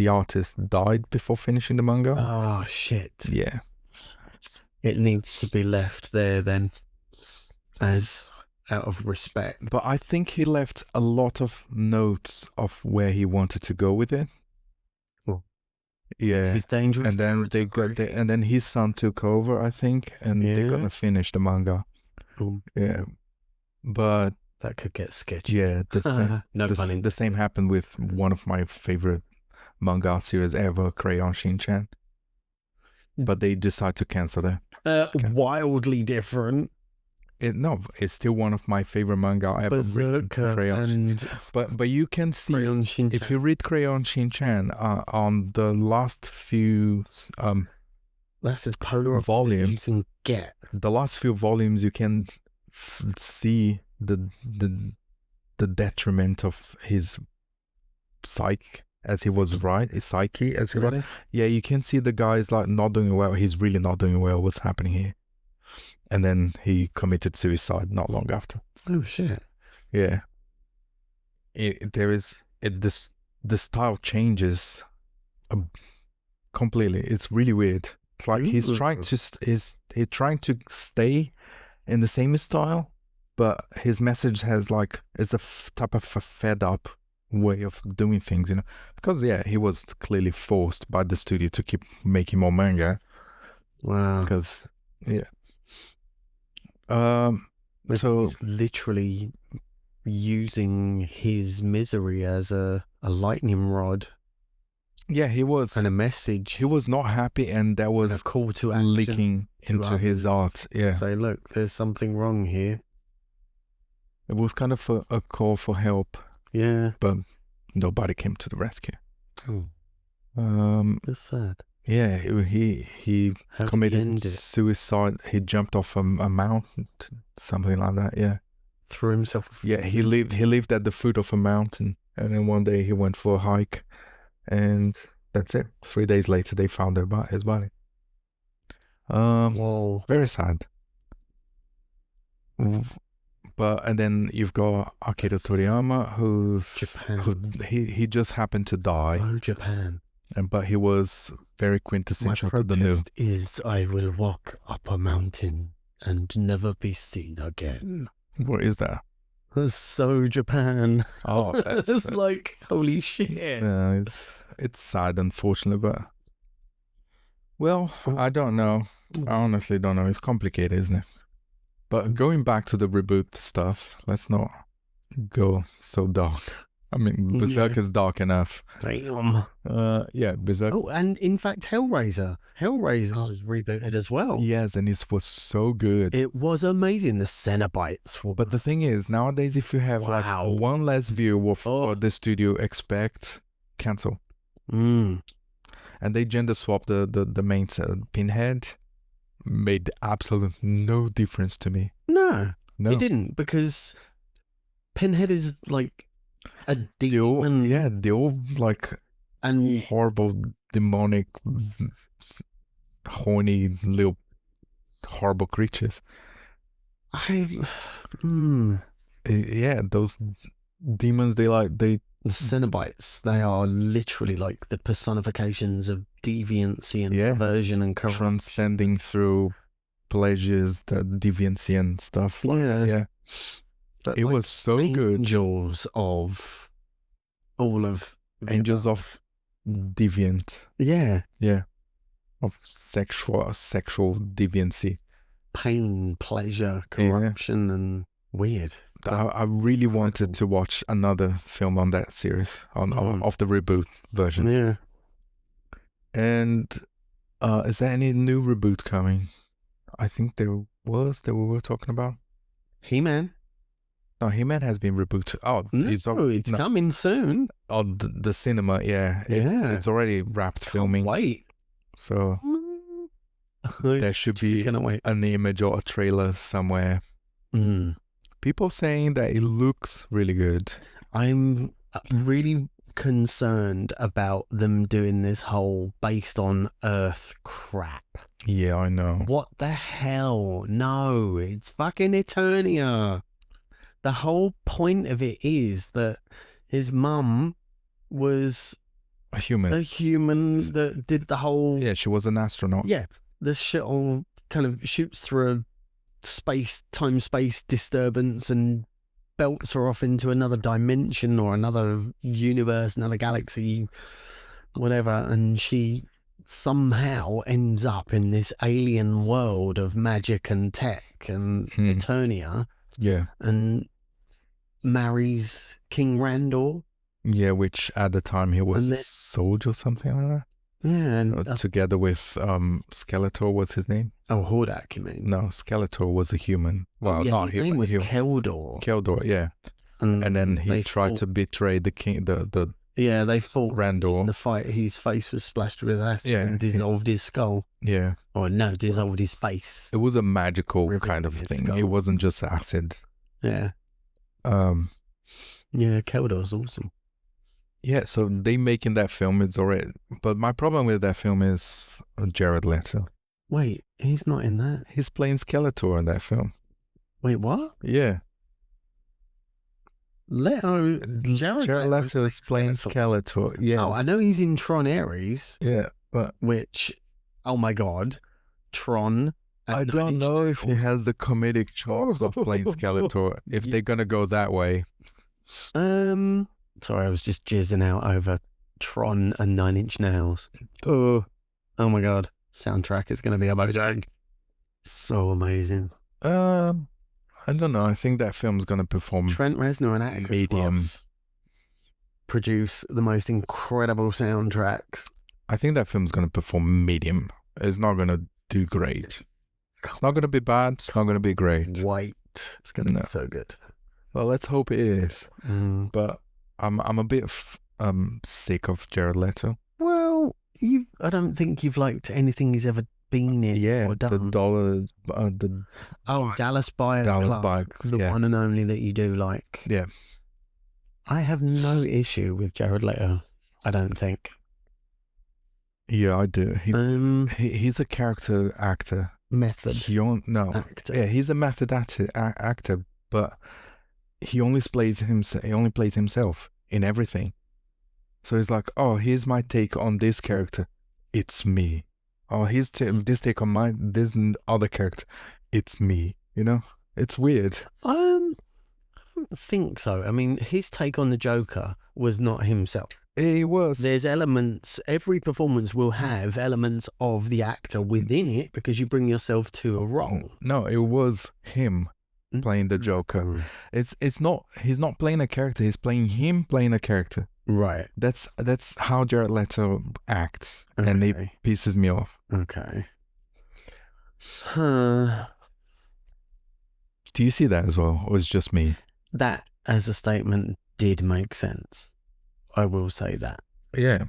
artist died before finishing the manga. Oh, shit. Yeah. It needs to be left there then, as out of respect. But I think he left a lot of notes of where he wanted to go with it. Oh. Yeah. This is dangerous. And then and then his son took over, I think, and they're gonna finish the manga. Ooh. Yeah. But that could get sketchy. yeah, the same happened with one of my favorite manga series ever, Crayon Shin-chan. But they decided to cancel that. Wildly different. It's still one of my favorite manga I ever written. Crayon. But you can see if you read Crayon Shin-chan on the last few that's as polar volumes you can get. The last few volumes you can see the detriment of his psyche as he was his psyche as he really? Yeah, you can see the guy's like not doing well. He's really not doing well. What's happening here? And then he committed suicide not long after. Oh shit! Yeah, the style changes completely. It's really weird. It's like he's trying to stay in the same style, but his message is a type of a fed up way of doing things, because he was clearly forced by the studio to keep making more manga. Wow. Because so he's literally using his misery as a lightning rod. Yeah, he was, and a message. He was not happy, and that was a call to action leaking into his art. Yeah, say, look, there's something wrong here. It was kind of a call for help. Yeah, but nobody came to the rescue. That's sad. Yeah, he committed suicide. He jumped off a mountain, something like that. Yeah, threw himself. Yeah, he lived at the foot of a mountain, and then one day he went for a hike, and that's it. 3 days later, they found his body. Whoa, very sad. And then you've got Akira Toriyama, he just happened to die. Oh, Japan. But he was very quintessential to the new. My protest is I will walk up a mountain and never be seen again. What is that? That's so Japan. Oh, that's like, holy shit. Yeah, it's sad, unfortunately, but well, I don't know. I honestly don't know. It's complicated, isn't it? But going back to the reboot stuff, let's not go so dark. I mean, Berserk is dark enough. Damn. Yeah, Berserk. Oh, and in fact, Hellraiser was rebooted as well. Yes, and it was so good. It was amazing. The Cenobites. But the thing is, nowadays, if you have like one less view of what the studio expect, cancel. And they gender swapped the main Pinhead. Made absolutely no difference to me. No, it didn't, because Pinhead is like a demon. They're all like and horrible, demonic, horny little horrible creatures. Yeah, those demons. The Cenobites, they are literally like the personifications of deviancy and perversion and corruption. Transcending through pleasures, the deviancy and stuff. But it was so good. Angels of deviant. Yeah. Of sexual deviancy. Pain, pleasure, corruption, and weird. I really wanted to watch another film on that series, of the reboot version. Yeah. And is there any new reboot coming? I think there was that we were talking about. He-Man. No, He-Man has been rebooted. It's coming soon. Oh, the cinema, it's already wrapped filming. Wait. So there should be an image or a trailer somewhere. People saying that it looks really good. I'm really concerned about them doing this whole based on Earth crap. Yeah, I know. What the hell? No, it's fucking Eternia. the whole point of it is that his mum was A human. a human that did the whole... Yeah, she was an astronaut. Yeah, the shuttle kind of shoots through a time-space disturbance and belts her off into another dimension or another universe, another galaxy, whatever, and she somehow ends up in this alien world of magic and tech and Eternia. Yeah. And marries King Randor. Yeah, which at the time he was a soldier or something like that. Yeah, and together with Skeletor was his name? Oh, Hordak, you mean? No, Skeletor was a human. Well, yeah, not his name was Keldor. Keldor, yeah. And then he tried to betray the king, the yeah, they fought Randor. In the fight, his face was splashed with acid and dissolved his skull. Yeah. Or no, dissolved his face. It was a magical kind of thing. Skull. It wasn't just acid. Yeah. Yeah, Keldor's awesome. Yeah, so they making that film, it's already... But my problem with that film is Jared Leto. Wait, he's not in that? He's playing Skeletor in that film. Wait, what? Yeah. Jared Leto is playing Skeletor. Yeah. Oh, I know he's in Tron Ares. Yeah, but... Which, oh my God, Tron... I don't know if he has the comedic chops of playing Skeletor, if they're going to go that way. Sorry, I was just jizzing out over Tron and 9 Inch Nails. Oh my God. Soundtrack is going to be amazing. So amazing. I don't know. I think that film's going to perform Trent Reznor and Atticus medium. Ross produce the most incredible soundtracks. I think that film's going to perform medium. It's not going to do great. It's not going to be bad. It's not going to be great. Wait. It's going to be so good. Well, let's hope it is. But I'm a bit sick of Jared Leto. Well, I don't think you've liked anything he's ever been in or done. Dallas Buyers Club, the one and only that you do like. Yeah. I have no issue with Jared Leto, I don't think. Yeah, I do. He's a character actor. Method actor. Yeah, he's a method actor, but he only plays himself in everything. So he's like, oh, here's my take on this character. It's me. Oh, here's this take on this other character. It's me. You know, it's weird. I don't think so. I mean, his take on the Joker was not himself. It was. There's elements, every performance will have elements of the actor within it because you bring yourself to a role. No, it was him playing the Joker. It's not, he's not playing a character, he's playing him playing a character. Right. That's how Jared Leto acts, and it pisses me off. Okay. Do you see that as well, or is it just me? That, as a statement, did make sense. I will say that. Yeah.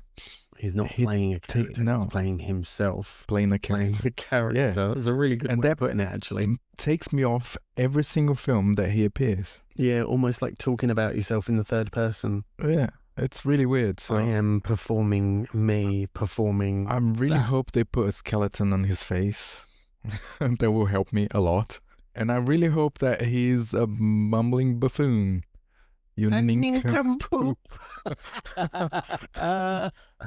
He's not playing a character, he's playing himself. Playing a character. Yeah. It's a really good way of putting it, actually. It takes me off every single film that he appears. Yeah, almost like talking about yourself in the third person. Yeah, it's really weird. So I am performing I really hope they put a skeleton on his face. That will help me a lot. And I really hope that he's a mumbling buffoon. You nincompoop.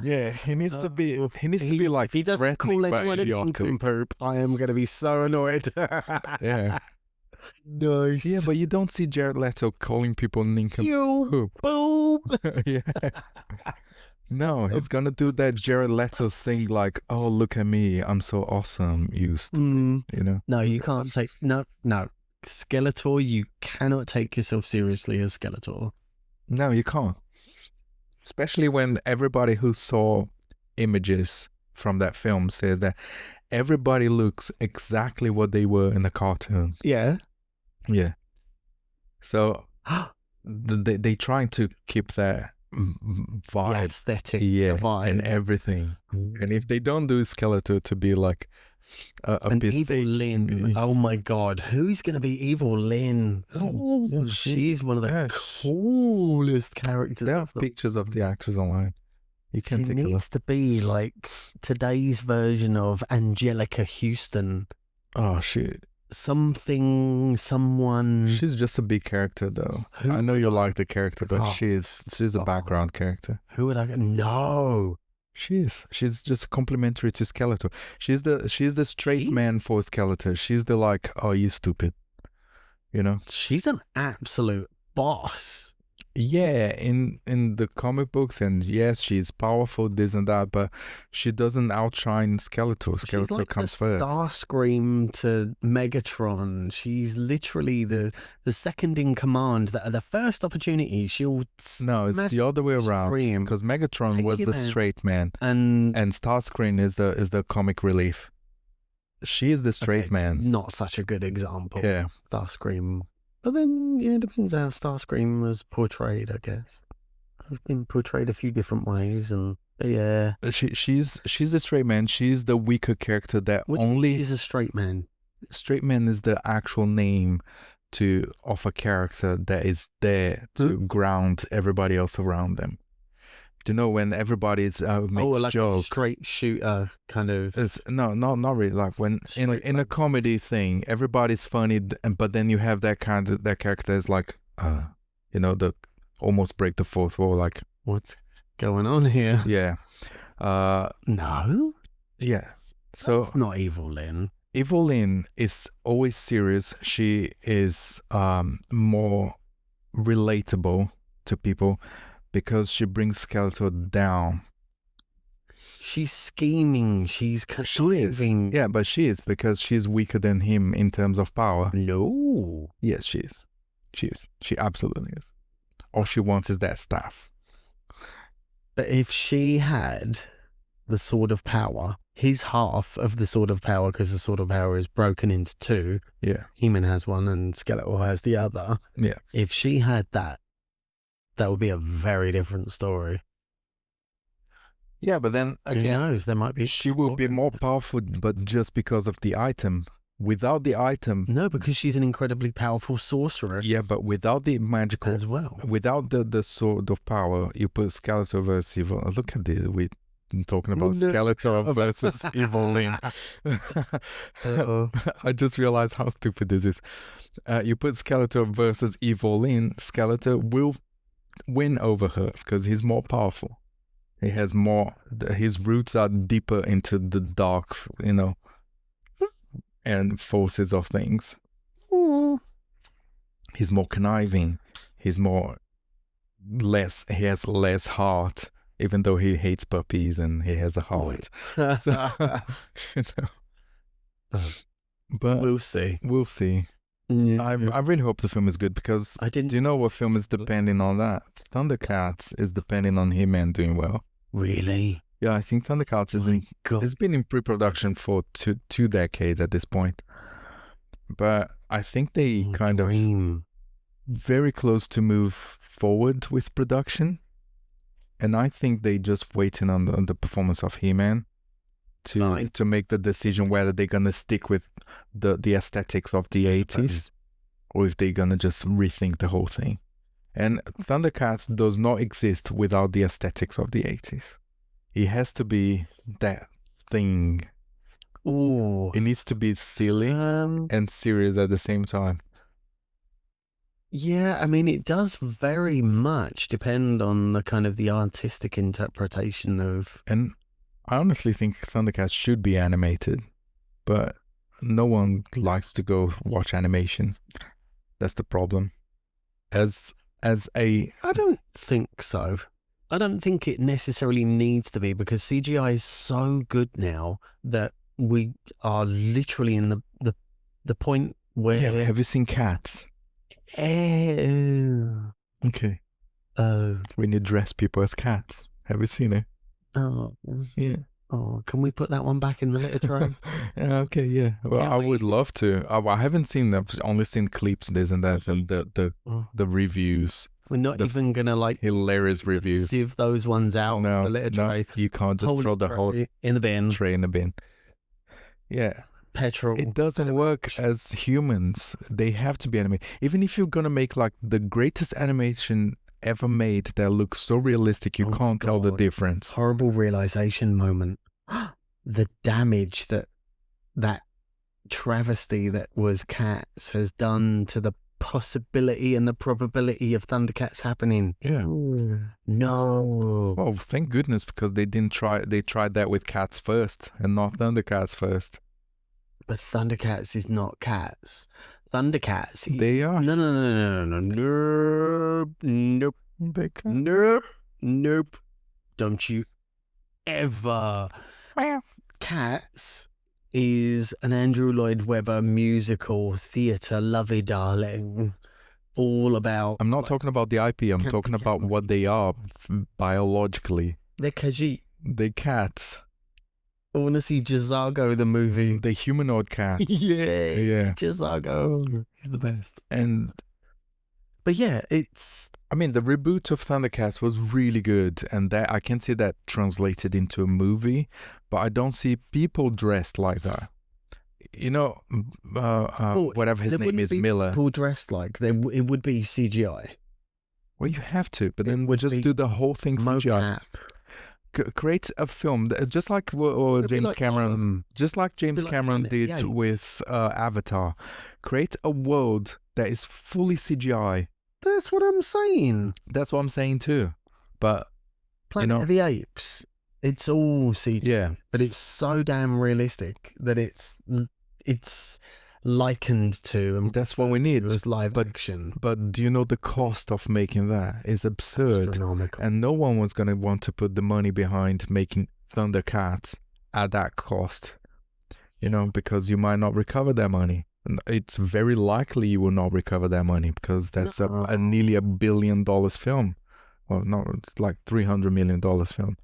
Yeah, he needs to be. He needs to be like. If he doesn't call anyone a nincompoop, I am going to be so annoyed. Yeah. Nice. Yeah, but you don't see Jared Leto calling people nincompoop. You boob. Yeah. No, he's gonna do that Jared Leto thing like, oh, look at me, I'm so awesome, you know? No, you can't take... No. Skeletor, you cannot take yourself seriously as Skeletor. No, you can't. Especially when everybody who saw images from that film says that everybody looks exactly what they were in the cartoon. Yeah. Yeah. So they trying to keep that vibe, the aesthetic, vibe, and everything. And if they don't do Skeletor to be like a Evil Lynn, oh my God, who's going to be Evil Lynn? Oh, she's one of the coolest characters. There are pictures of the actors online. You can take a look. She needs to be like today's version of Angelica Houston. Oh shit! someone. She's just a big character, though. Who I know you would like the character, but she's a background character. Who would I go? No. She's just complimentary to Skeletor. She's the straight man for Skeletor. She's the like, oh, you stupid, you know. She's an absolute boss. Yeah, in the comic books, and yes, she's powerful, this and that, but she doesn't outshine Skeletor. Skeletor She's like comes the first. Starscream to Megatron. She's literally the second in command. That at the first opportunity, she'll. No, it's the other way around. Because Megatron was the straight man, and Starscream is the comic relief. She is the straight man. Not such a good example. Yeah, Starscream. But then, yeah, it depends how Starscream was portrayed, I guess. It's been portrayed a few different ways, and yeah. She's a straight man. She's the weaker character that She's a straight man. Straight man is the actual name of a character that is there to ground everybody else around them. Do you know when everybody's makes like joke? A straight shooter kind of. Not really. Like when in a comedy thing, everybody's funny, but then you have that character is like, the almost break the fourth wall. Like, what's going on here? Yeah. No. Yeah. So that's not Evil Lyn. Evil Lyn is always serious. She is more relatable to people, because she brings Skeletor down. She's scheming. She's conniving. Yeah, but she is, because she's weaker than him in terms of power. No. Yes, she is. She is. She absolutely is. All she wants is that staff. But if she had the Sword of Power, his half of the Sword of Power, because the Sword of Power is broken into two. Yeah. He-Man has one and Skeletor has the other. Yeah. If she had that would be a very different story. Yeah, but then again, who knows? There might be. She will be more powerful, but just because of the item. Without the item, no, because she's an incredibly powerful sorceress. Yeah, but without the magical as well, without the Sword of Power, you put Skeletor versus Evil. Look at this. We're talking about Skeletor versus Evil Lyn. I just realized how stupid this is. You put Skeletor versus Evil Lyn. Skeletor will win over her because he's more powerful. He has more. His roots are deeper into the dark, and forces of things. He's more conniving. He has less heart, even though he hates puppies and he has a heart. So, But we'll see. We'll see. Yeah. I really hope the film is good, because do you know what film is depending on that? Thundercats is depending on He-Man doing well. Really? Yeah, I think Thundercats it's been in pre-production for two decades at this point. But I think they of very close to move forward with production. And I think they just waiting on the performance of He-Man to make the decision whether they're going to stick with the aesthetics of the 80s or if they're going to just rethink the whole thing. And Thundercats does not exist without the aesthetics of the 80s. It has to be that thing. Ooh. It needs to be silly and serious at the same time. Yeah, I mean, it does very much depend on the kind of the artistic interpretation of... And I honestly think Thundercats should be animated, but no one likes to go watch animation. That's the problem. I don't think so. I don't think it necessarily needs to be, because CGI is so good now that we are literally in the point where... Yeah, have you seen Cats? Oh. Okay. When you dress people as cats. Have you seen it? Oh. Yeah. Oh, can we put that one back in the litter tray? Okay, yeah. Well, I would love to. I haven't seen them. I've only seen clips, this and that, and the reviews. We're not even going to hilarious reviews. Sieve those ones out of the litter tray. You can't just throw the whole in the bin. Tray in the bin. Yeah. Petrol. It doesn't work as humans. They have to be animated. Even if you're going to make the greatest animation ever made that looks so realistic, you can't tell the difference. Horrible realization moment. The damage that travesty that was Cats has done to the possibility and the probability of Thundercats happening. Yeah. No. Well, thank goodness, because they didn't try. They tried that with Cats first and not Thundercats first. But Thundercats is not Cats. Thundercats. They are. No. Nope. They can. Nope. Don't you ever. Cats is an Andrew Lloyd Webber musical theatre lovey darling, all about. I'm not talking about the IP. I'm talking about what they are biologically. They're Khajiit. They cats. I want to see Jazago the movie. The humanoid cats. Yeah. Jazago. He's the best. But yeah, it's. I mean, the reboot of Thundercats was really good, and that I can see that translated into a movie, but I don't see people dressed like that. You know, whatever his name is, Miller. People dressed like it would be CGI. Well, you have to, but then we'll just do the whole thing CGI. Create a film just like James Cameron, did with Avatar. Create a world that is fully CGI. That's what I'm saying. That's what I'm saying too. But Planet of the Apes, it's all CGI. Yeah, but it's so damn realistic that it's likened to, and that's what we need as live action. But do you know the cost of making that is absurd, astronomical, and no one was going to want to put the money behind making Thundercats at that cost. You know, because you might not recover that money. It's very likely you will not recover that money, because that's a nearly $1 billion film. Well, not like $300 million film.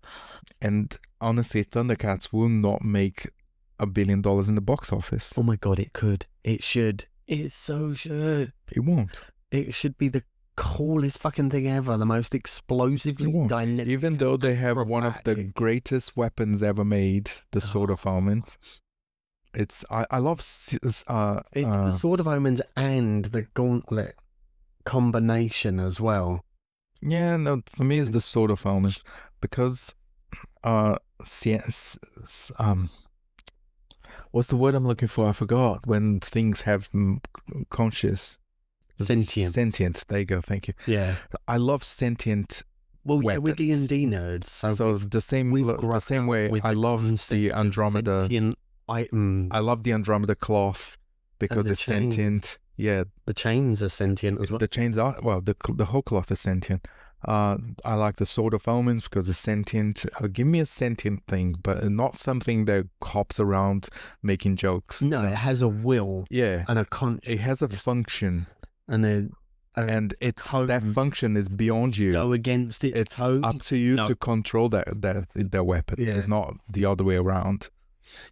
And honestly, Thundercats will not make $1 billion in the box office. Oh my God, it could. It should. It so should. It won't. It should be the coolest fucking thing ever. The most explosively dynamic. Even though they have one of the greatest weapons ever made, the Sword of Omens. I love it's the Sword of Omens and the Gauntlet combination as well. Yeah, no, for me it's the Sword of Omens, because what's the word I'm looking for? I forgot. When things have conscious, sentient. There you go. Thank you. Yeah, I love sentient. Well, weapons. Yeah, we're D&D nerds, so the same way I love the Andromeda items. I love the Andromeda cloth because it's sentient. Yeah, the chains are sentient as well. The chains are, well, the whole cloth is sentient. I like the Sword of Omens because it's sentient. Give me a sentient thing, but not something that hops around making jokes. No, it has a will. Yeah, and a conscience. It has a function, and it's that function is beyond you. Go against it. It's up to you to control their weapon. Yeah. It's not the other way around.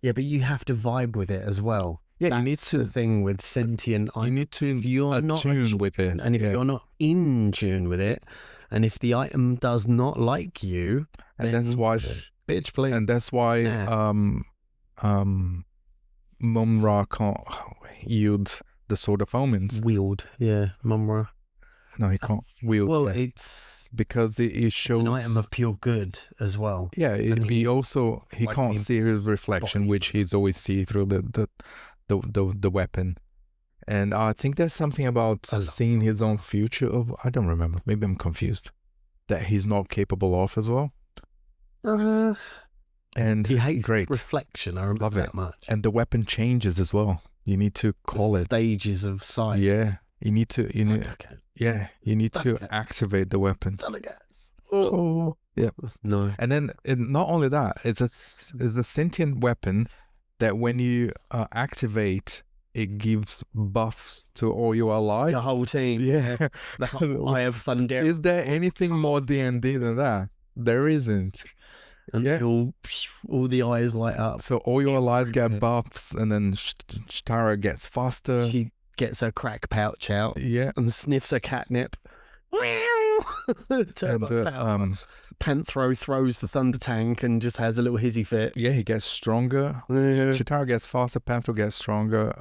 Yeah, but you have to vibe with it as well. Yeah, that's you need to. The thing with sentient, you need to attune with it, and if you're not in tune with it, and if the item does not like you, and that's why, bitch, please. And that's why, Mum-Ra can't yield the Sword of Omens. Wield, yeah, Mum-Ra. No, he can't wield. Well, yeah. it's because it shows an item of pure good as well. Yeah, he can't see his reflection, which he's always see through the weapon. And I think there's something about seeing his own future. I don't remember. Maybe I'm confused. That he's not capable of as well. And he hates reflection. I love it much. And the weapon changes as well. You need to call it stages of sight. Yeah, you need to. Yeah, you need to activate the weapon. Thundercats. Oh, yeah. No. And then not only that, it's a sentient weapon that when you activate, it gives buffs to all your allies. The whole team. Yeah. I have thunder. Is there anything more D&D than that? There isn't. And all the eyes light up. So all your allies get buffs, and then Shtara gets faster. She gets her crack pouch out. Yeah. And sniffs her catnip. Panthro throws the thunder tank and just has a little hissy fit. Yeah, he gets stronger. Chitara gets faster. Panthro gets stronger.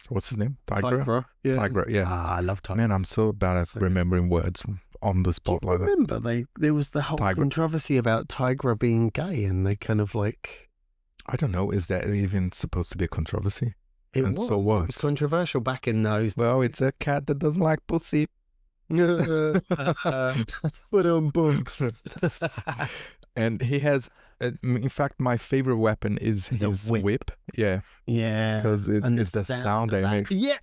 What's his name? Tigra. Yeah. Tigra. Yeah. I love Tigra. Man, I'm so bad at remembering words on the spot like that. Remember, there was the whole controversy about Tigra being gay, and they kind of like. I don't know. Is that even supposed to be a controversy? It And was. so what? It was controversial back in those. Well, it's a cat that doesn't like pussy. Put on books. And he has, in fact, my favorite weapon is his whip. Yeah. Yeah. Because it's the sound that makes. Yeah.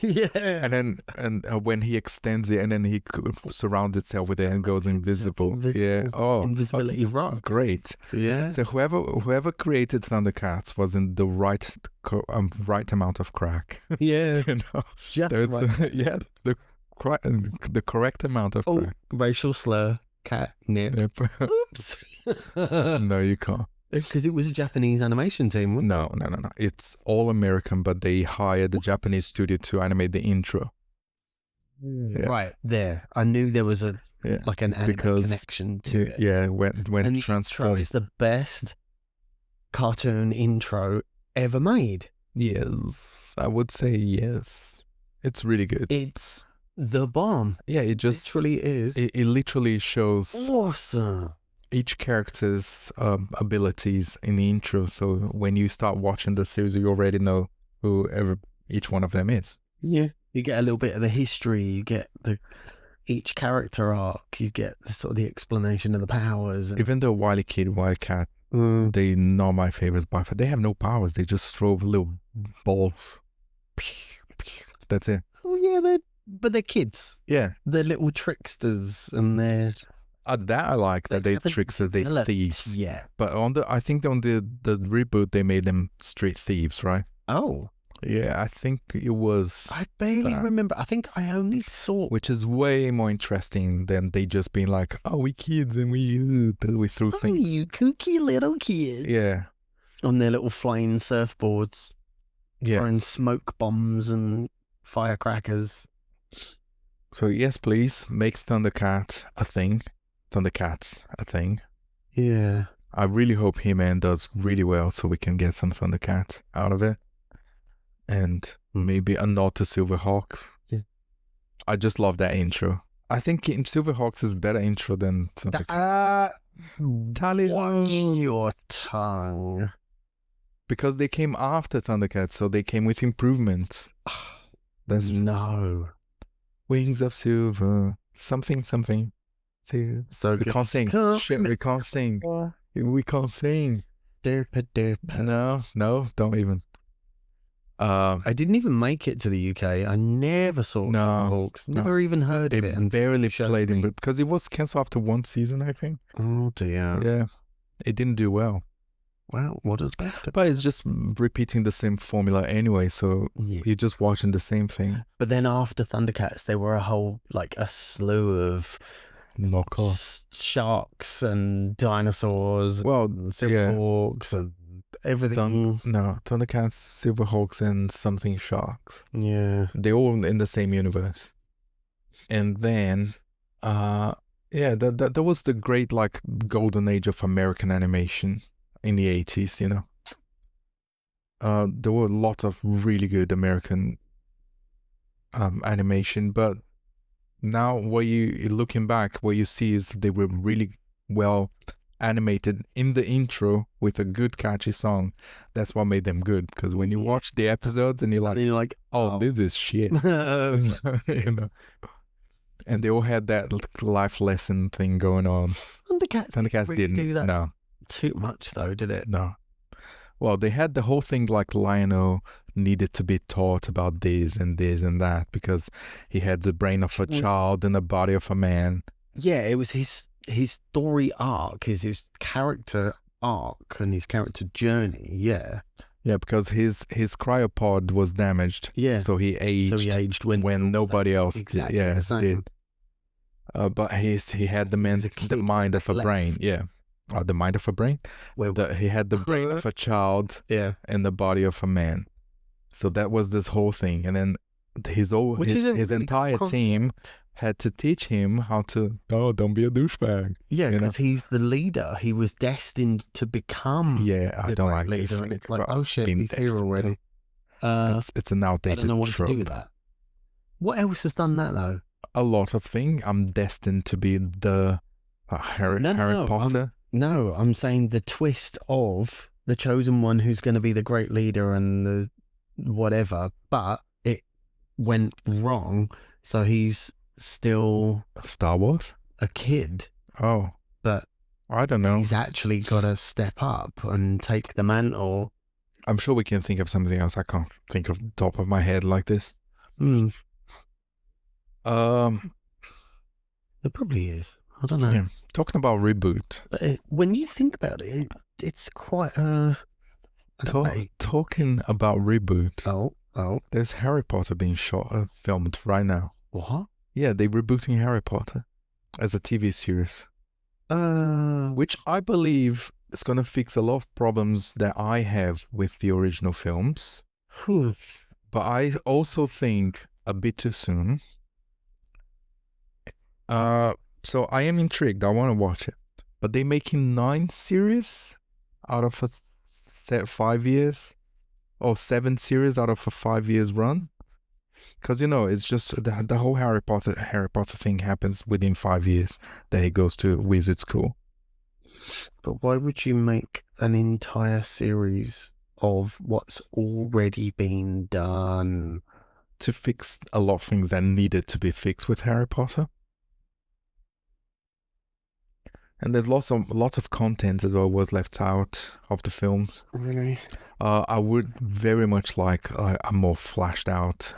Yeah. And then when he extends it, and then he surrounds itself with it and goes invisible. Yeah. Oh, invisibility rock. Great. Yeah. So whoever created Thundercats was in the right amount of crack. Yeah. You know, Just right. Yeah, the correct amount of crack. Racial slur. Catnip. Yep. Oops. No, you can't. Because it was a Japanese animation team, wasn't it? No. It's all American, but they hired the Japanese studio to animate the intro. Yeah. Right, there. I knew there was an anime connection to it. Yeah, when and it transforms. It's the best cartoon intro ever made. Yes, I would say yes. It's really good. It's the bomb. Yeah, it just literally is. It literally shows awesome each character's abilities in the intro. So when you start watching the series, you already know whoever each one of them is. Yeah, you get a little bit of the history. You get each character arc. You get the explanation of the powers. Even though Wily Kid, Wily Cat, they're not my favorites by far. They have no powers. They just throw little balls. That's it. Oh yeah, but they're kids. Yeah, they're little tricksters, and they're. That I like, that they tricksters, they thieves. Yeah, but I think on the reboot they made them straight thieves, right? Oh, yeah, I think it was. I barely remember. I think I only saw, which is way more interesting than they just being like, "Oh, we kids and we threw things." You kooky little kids. Yeah, on their little flying surfboards. Yeah, throwing smoke bombs and firecrackers. So yes, please make Thundercats a thing. Yeah. I really hope He-Man does really well so we can get some Thundercats out of it. And maybe a nod to Silverhawks. Yeah. I just love that intro. I think Silverhawks is better intro than Thundercats. Watch your tongue. Because they came after Thundercats, so they came with improvements. No. Wings of Silver. Something. So we can't sing. Shit, we can't sing. We can't sing. Derp. No, don't even. I didn't even make it to the UK. I never saw Silverhawks. Never even heard of it. And barely played it because it was cancelled after one season, I think. Oh dear. Yeah, it didn't do well. Well, what does that? But it's just repeating the same formula anyway, so you're just watching the same thing. But then after Thundercats, there were a slew of knockoffs, sharks and dinosaurs, Silverhawks and everything. Thundercats, Silverhawks, and something sharks. Yeah, they're all in the same universe. And then, that was the great golden age of American animation in the 80s. You know, there were lots of really good American animation, but now looking back, what you see is they were really well animated in the intro with a good catchy song. That's what made them good, because when you watch the episodes and you're like, oh, this is shit. You know, and they all had that life lesson thing going on. Thundercats really didn't do that. No, too much though, did it? No. Well, they had the whole thing like Lion-O needed to be taught about this and that because he had the brain of a child and the body of a man. Yeah, it was his story arc, his character arc and his character journey. Yeah. Yeah, because his cryopod was damaged. Yeah. So he aged when nobody else did. But he had the mind of a brain. Yeah. The mind of a brain? He had the brain of a child and the body of a man. So that was this whole thing. And then his entire team had to teach him how to, don't be a douchebag. Yeah, because he's the leader. He was destined to become I don't like leader. This. And it's like, oh shit, he's here already. It's an outdated trope. I don't know what to do with that. What else has done that though? A lot of things. I'm destined to be the Harry Potter. I'm saying the twist of the chosen one who's going to be the great leader and the whatever, but it went wrong, so he's still Star Wars? a kid. Oh, but I don't know. He's actually got to step up and take the mantle. I'm sure we can think of something else. I can't think of the top of my head like this. There probably is. I don't know. Yeah. Talking about reboot. But when you think about it, it's quite talking about reboot. Oh. There's Harry Potter being filmed right now. What? Yeah, they're rebooting Harry Potter as a TV series. Which I believe is going to fix a lot of problems that I have with the original films. But I also think a bit too soon. So I am intrigued. I want to watch it. But they're making 9 series out of a 5 years, or 7 series out of a 5 years run. Because it's just the whole Harry Potter thing happens within 5 years that he goes to wizard school. But why would you make an entire series of what's already been done? To fix a lot of things that needed to be fixed with Harry Potter. And there's lots of content as well was left out of the films. Really? I would very much like a more fleshed out,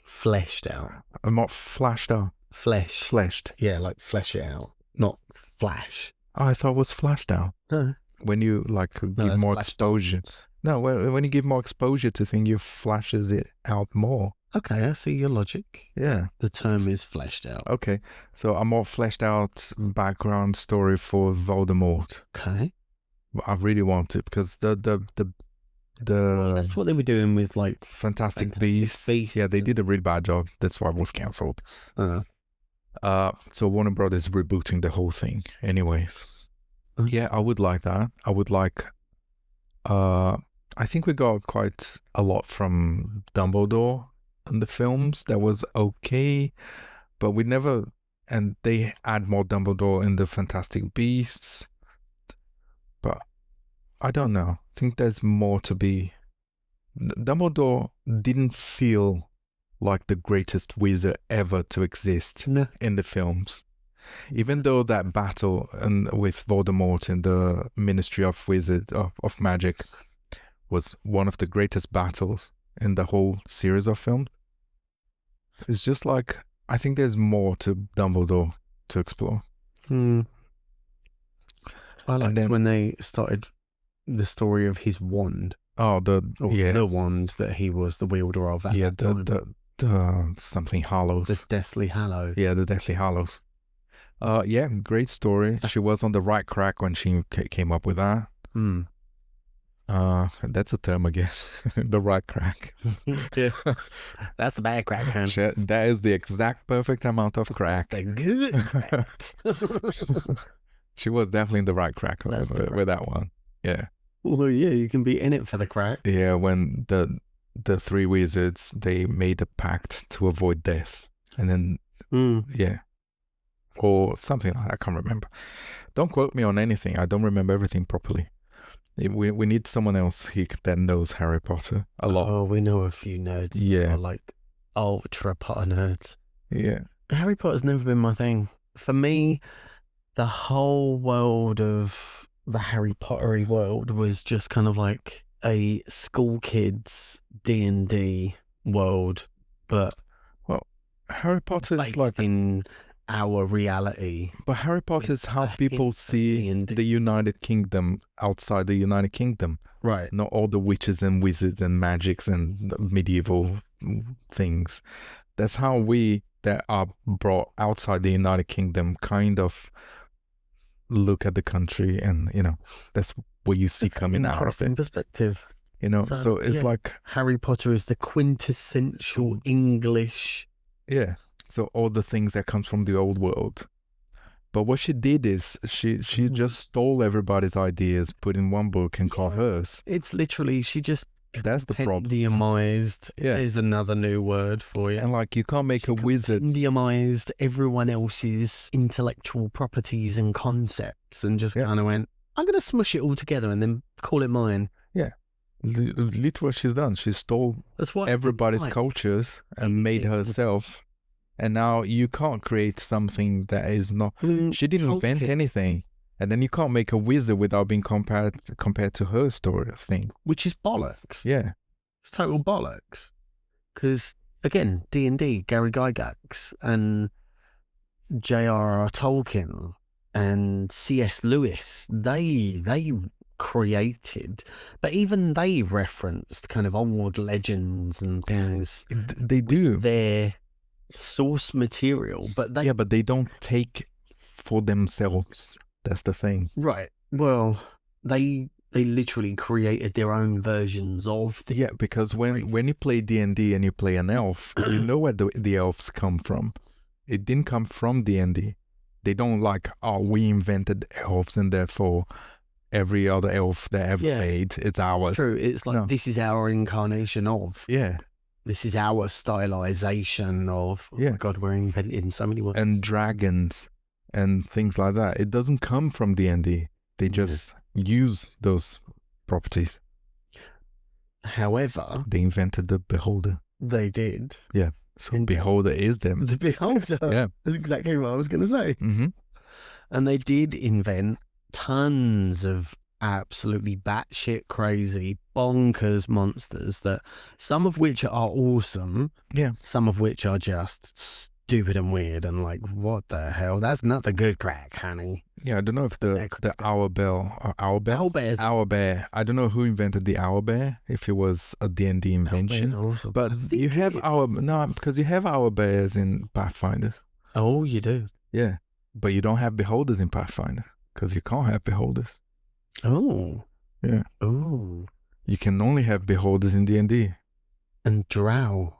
fleshed out. Not flashed out. Fleshed. Yeah, like flesh it out, not flash. Oh, I thought it was flashed out. No. When you give more exposure. No, when you give more exposure to things, you flashes it out more. Okay, I see your logic. Yeah. The term is fleshed out. Okay, so a more fleshed out background story for Voldemort. Okay. I really want it because that's what they were doing with Fantastic Beasts. Yeah, they did a really bad job. That's why it was cancelled. So Warner Brothers rebooting the whole thing. Anyways, yeah, I would like that. I would like. I think we got quite a lot from Dumbledore in the films. That was okay, but we never. And they add more Dumbledore in the Fantastic Beasts. But I don't know. I think there's more to be. Dumbledore didn't feel like the greatest wizard ever to exist in the films. Even though that battle with Voldemort in the Ministry of Magic was one of the greatest battles in the whole series of films. It's just I think there's more to Dumbledore to explore. I liked when they started the story of his wand. The wand that he was the wielder of. The something Hallows. The Deathly Hallows. Yeah, the Deathly Hallows. Yeah, great story. She was on the right track when she came up with that. That's a term, I guess. The right crack. Yeah, that's the bad crack, huh? That is the exact perfect amount of crack. The good crack. She was definitely in the right crack with that one. Yeah. Well, yeah, you can be in it for the crack. Yeah, when the 3 wizards, they made a pact to avoid death, and then yeah, or something like that. I can't remember. Don't quote me on anything. I don't remember everything properly. We need someone else that knows Harry Potter a lot. Oh, we know a few nerds. Yeah, ultra Potter nerds. Yeah, Harry Potter's never been my thing. For me, the whole world of the Harry Pottery world was just kind of like a school kids D&D world, but Harry Potter is in our reality. But Harry Potter is how people see the United Kingdom outside the United Kingdom, right? Not all the witches and wizards and magics and medieval things. That's how we that are brought outside the United Kingdom kind of look at the country, and that's what you see coming out of it. Interesting perspective. So it's Harry Potter is the quintessential English. Yeah. So all the things that comes from the old world. But what she did is she just stole everybody's ideas, put in one book and called hers. It's literally she just that's the problem. Compendiumized is another new word for you. And you can't make a wizard. Compendiumized everyone else's intellectual properties and concepts and just kind of went, I'm going to smush it all together and then call it mine. Yeah. Literally what she's done. She stole everybody's cultures and made herself. And now you can't create something that is not... She didn't invent anything. And then you can't make a wizard without being compared to her story thing. Which is bollocks. Yeah. It's total bollocks. Because, again, D&D, Gary Gygax and J.R.R. Tolkien and C.S. Lewis, they created, but even they referenced kind of old legends and things. They do. Their source material, but they don't take for themselves. That's the thing. Right. Well, they literally created their own versions of the... Yeah, because when you play D&D and you play an elf, you know where the elves come from. It didn't come from D&D. They don't we invented elves and therefore every other elf that ever made, it's ours. True. It's like, this is our incarnation of. Yeah. This is our stylization of... Oh my God, we're inventing so many words. And dragons and things like that. It doesn't come from D&D. They just use those properties. However... They invented the beholder. They did. Yeah. So beholder is them. The beholder. Yeah. That's exactly what I was going to say. Mm-hmm. And they did invent tons of absolutely batshit crazy, bonkers monsters that some of which are awesome. Yeah. Some of which are just stupid and weird and like, what the hell? That's not the good crack, honey. Yeah, I don't know if the owlbear. I don't know who invented the owlbear. If it was a D&D invention, awesome. But you have because you have owlbears in Pathfinder. Oh, you do. Yeah, but you don't have beholders in Pathfinder because you can't have beholders. Oh, yeah. Oh, you can only have beholders in D&D. And Drow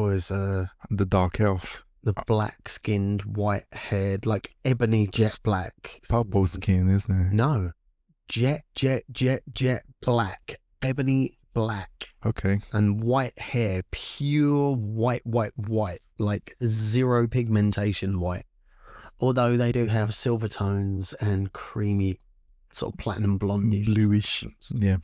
is the dark elf. The black-skinned, white-haired, like ebony jet black. Purple skin, isn't it? No. Jet black. Ebony black. Okay. And white hair. Pure white. Like zero pigmentation white. Although they do have silver tones and creamy, sort of platinum blondish. Bluish. Yeah.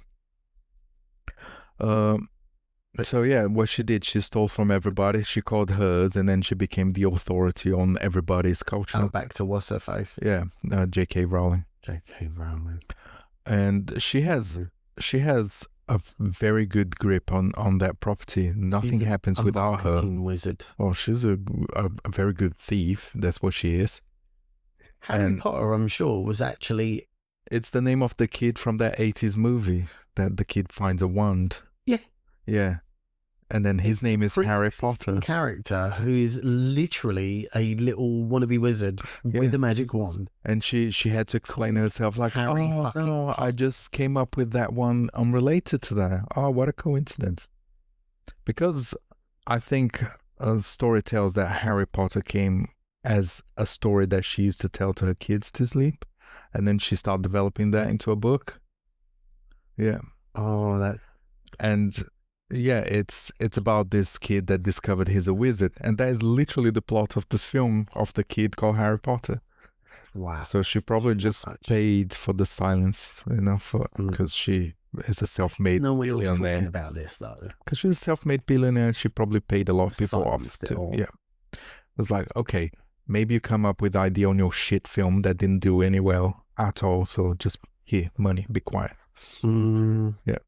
So yeah, what she did, she stole from everybody. She called hers, and then she became the authority on everybody's culture. Oh, back to what's her face? Yeah, J.K. Rowling. J.K. Rowling. And she has a very good grip on that property. Nothing happens without her. Wizard. Oh, she's a very good thief. That's what she is. Harry Potter, I'm sure, was actually... It's the name of the kid from that 80s movie that the kid finds a wand. Yeah. Yeah. And then his name is Harry Potter. Character who is literally a little wannabe wizard with a magic wand. And she had to explain herself like, I just came up with that one unrelated to that. Oh, what a coincidence. Because I think a story tells that Harry Potter came as a story that she used to tell to her kids to sleep. And then she started developing that into a book. Yeah. Oh, that... And... yeah, it's about this kid that discovered he's a wizard, and that is literally the plot of the film of the kid called Harry Potter. Wow! So she probably just paid for the silence, because she is a self-made billionaire. No one was talking about this though. Because she's a self-made billionaire, she probably paid a lot of people off too. Yeah, it was like, okay, maybe you come up with the idea on your shit film that didn't do any well at all, so just here, money, be quiet. Yeah,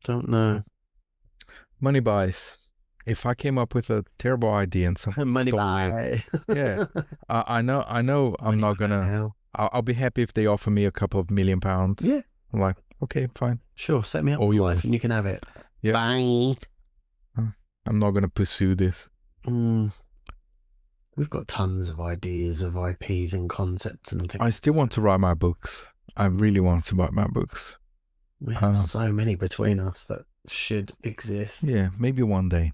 don't know. Money buys. If I came up with a terrible idea and someone stole it, yeah, I know. I'm not gonna. I'll be happy if they offer me a couple of £1 million. Yeah, I'm like, okay, fine. Sure, set me up for life, and you can have it. Yeah. Bye. I'm not gonna pursue this. We've got tons of ideas of IPs and concepts and things. I still want to write my books. I really want to write my books. We have so many between us that should exist. Yeah, maybe one day.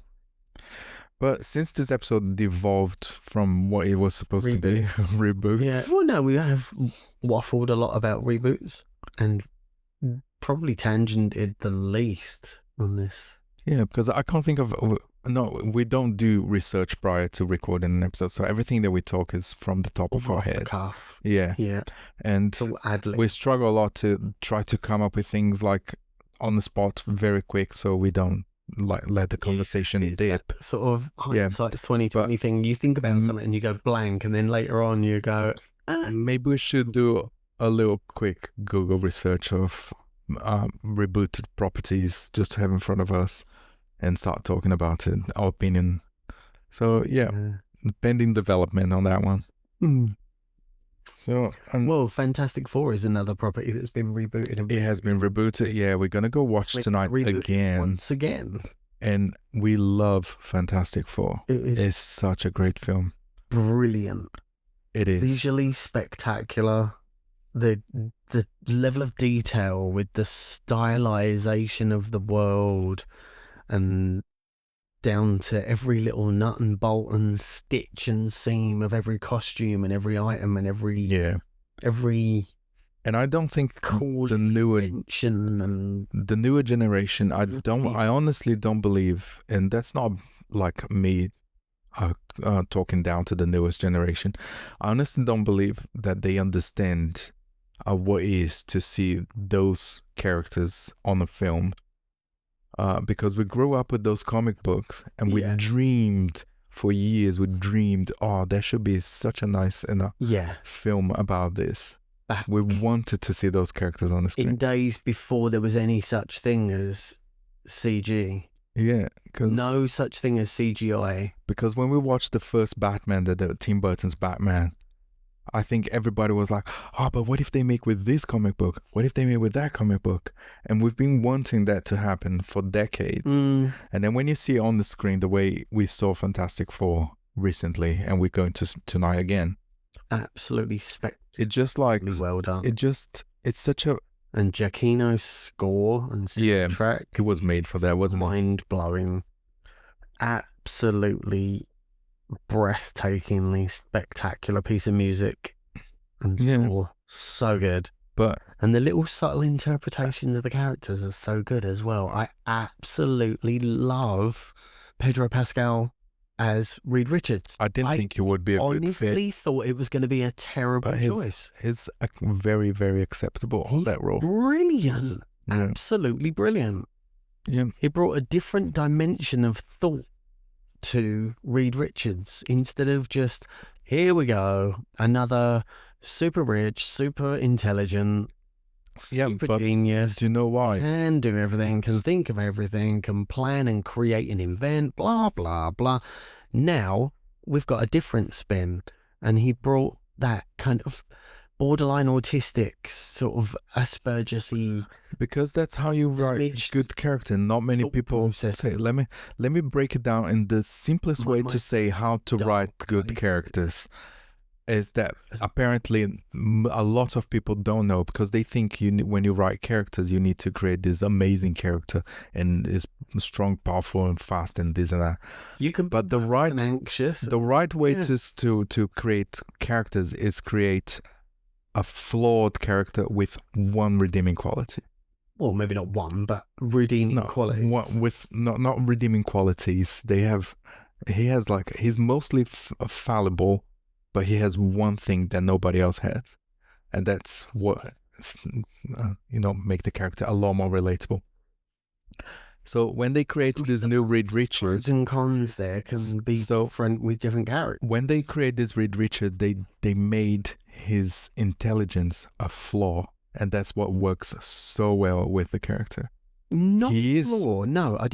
But since this episode devolved from what it was supposed to be, reboots. Yeah. Well, no, we have waffled a lot about reboots and probably tangented the least on this. Yeah, because I can't think of No, we don't do research prior to recording an episode, so everything that we talk is from the top of our off the head. cuff. Yeah. And So we struggle a lot to try to come up with things like on the spot very quick, so we don't like let the conversation dip. Sort of hindsight's 2020 thing. You think about something and you go blank, and then later on you go, maybe we should do a little quick Google research of rebooted properties just to have in front of us and start talking about it, our opinion. So pending development on that one. So well, Fantastic Four is another property that's been rebooted. It has been rebooted. Yeah, we're gonna go watch tonight once again. And we love Fantastic Four. It's such a great film. Brilliant. It is visually spectacular. The level of detail with the stylization of the world, and down to every little nut and bolt and stitch and seam of every costume and every item and every and I don't think the newer generation, I honestly don't believe, and that's not like me talking down to the newest generation. I honestly don't believe that they understand what it is to see those characters on a film. Because we grew up with those comic books, and we dreamed for years. We dreamed, there should be such a nice film about this. We wanted to see those characters on the screen. In days before there was any such thing as CG. Yeah, no such thing as CGI. Because when we watched the first Batman, the Tim Burton's Batman, I think everybody was like, but what if they make with this comic book? What if they make with that comic book? And we've been wanting that to happen for decades. And then when you see it on the screen, the way we saw Fantastic Four recently, and we're going to tonight again. Absolutely spectacular. It's just like, well done. It's such a... And Giacchino's score and soundtrack. It was made for that, wasn't it? Mind-blowing. Absolutely breathtakingly spectacular piece of music and score. So good. And the little subtle interpretations of the characters are so good as well. I absolutely love Pedro Pascal as Reed Richards. I didn't think he would be a good fit. I honestly thought it was going to be a terrible choice. He's very, very acceptable on that role. Brilliant. Absolutely brilliant. Yeah. He brought a different dimension of thought to Reed Richards, instead of just, here we go, another super rich, super intelligent, super genius. Do you know why? Can do everything, can think of everything, can plan and create and invent, blah, blah, blah. Now we've got a different spin, and he brought that kind of borderline autistic, sort of Asperger's-y. Because that's how you write good character. Not many people say. Let me break it down in the simplest way to say how to write good characters. Is that apparently a lot of people don't know, because they think when you write characters, you need to create this amazing character and is strong, powerful, and fast, and this and that. But the right way to create characters is create a flawed character with one redeeming quality. Well, maybe not one, but redeeming qualities. With not redeeming qualities. He's mostly fallible, but he has one thing that nobody else has, and that's what make the character a lot more relatable. So when they create this new Reed Richards, pros and cons there can be different with different characters. When they create this Reed Richards, they made his intelligence a flaw, and that's what works so well with the character. Not flaw. No, I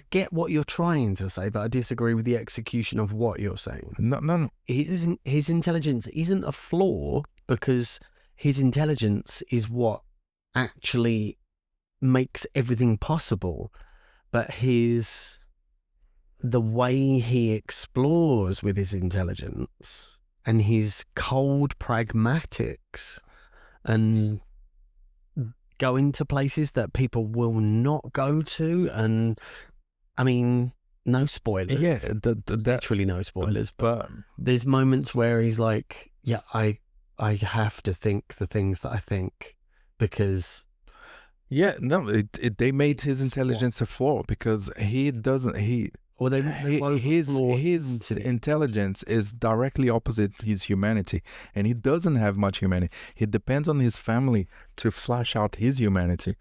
get what you're trying to say, but I disagree with the execution of what you're saying. No. His intelligence isn't a flaw, because his intelligence is what actually makes everything possible. But the way he explores with his intelligence and his cold pragmatics and going to places that people will not go to, and I mean, no spoilers. Yeah, literally no spoilers. But there's moments where he's like, "Yeah, I have to think the things that I think because." Yeah, no, they made his intelligence a flaw, because he Or they his intelligence is directly opposite his humanity, and he doesn't have much humanity. He depends on his family to flash out his humanity,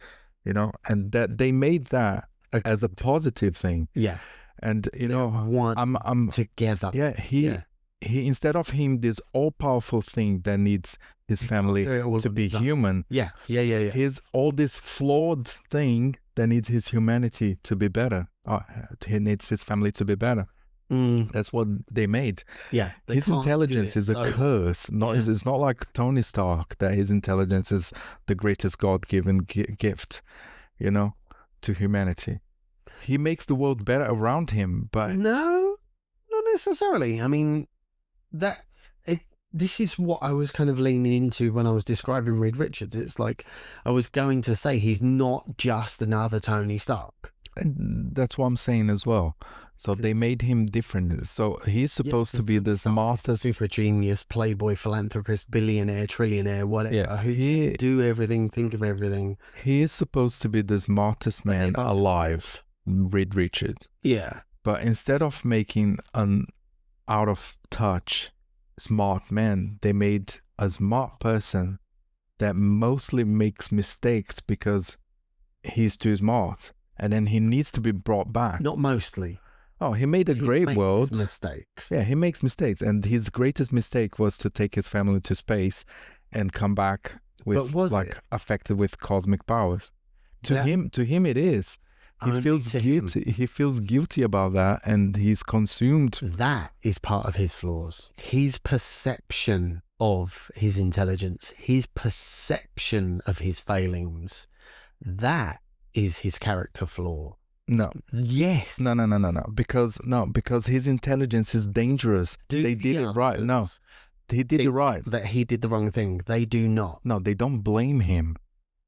and that they made that as a positive thing. Yeah. And I'm together. Yeah, he instead of him this all-powerful thing that needs his family to be human. Yeah. He's all this flawed thing that needs his humanity to be better. He needs his family to be better. That's what they made. Yeah, his intelligence is a curse. It's not like Tony Stark, that his intelligence is the greatest God-given gift, to humanity. He makes the world better around him, but no, not necessarily. I mean, this is what I was kind of leaning into when I was describing Reed Richards. It's like I was going to say he's not just another Tony Stark. And that's what I'm saying as well. So they made him different. So he's supposed to be the smartest, super genius, playboy, philanthropist, billionaire, trillionaire, whatever. Yeah, he do everything, think of everything. He is supposed to be the smartest man alive, Reed Richards. Yeah. But instead of making an out of touch smart man, they made a smart person that mostly makes mistakes because he's too smart, and then he needs to be brought back. Not mostly. Oh, he made a great world. Mistakes. Yeah, he makes mistakes, and his greatest mistake was to take his family to space and come back with affected with cosmic powers. To him it is. He feels guilty. He feels guilty about that, and he's consumed. That is part of his flaws. His perception of his intelligence, his perception of his failings, that is his character flaw. No. Yes. No. Because his intelligence is dangerous. They did it right. No. He did it right. That he did the wrong thing. They do not. No, they don't blame him,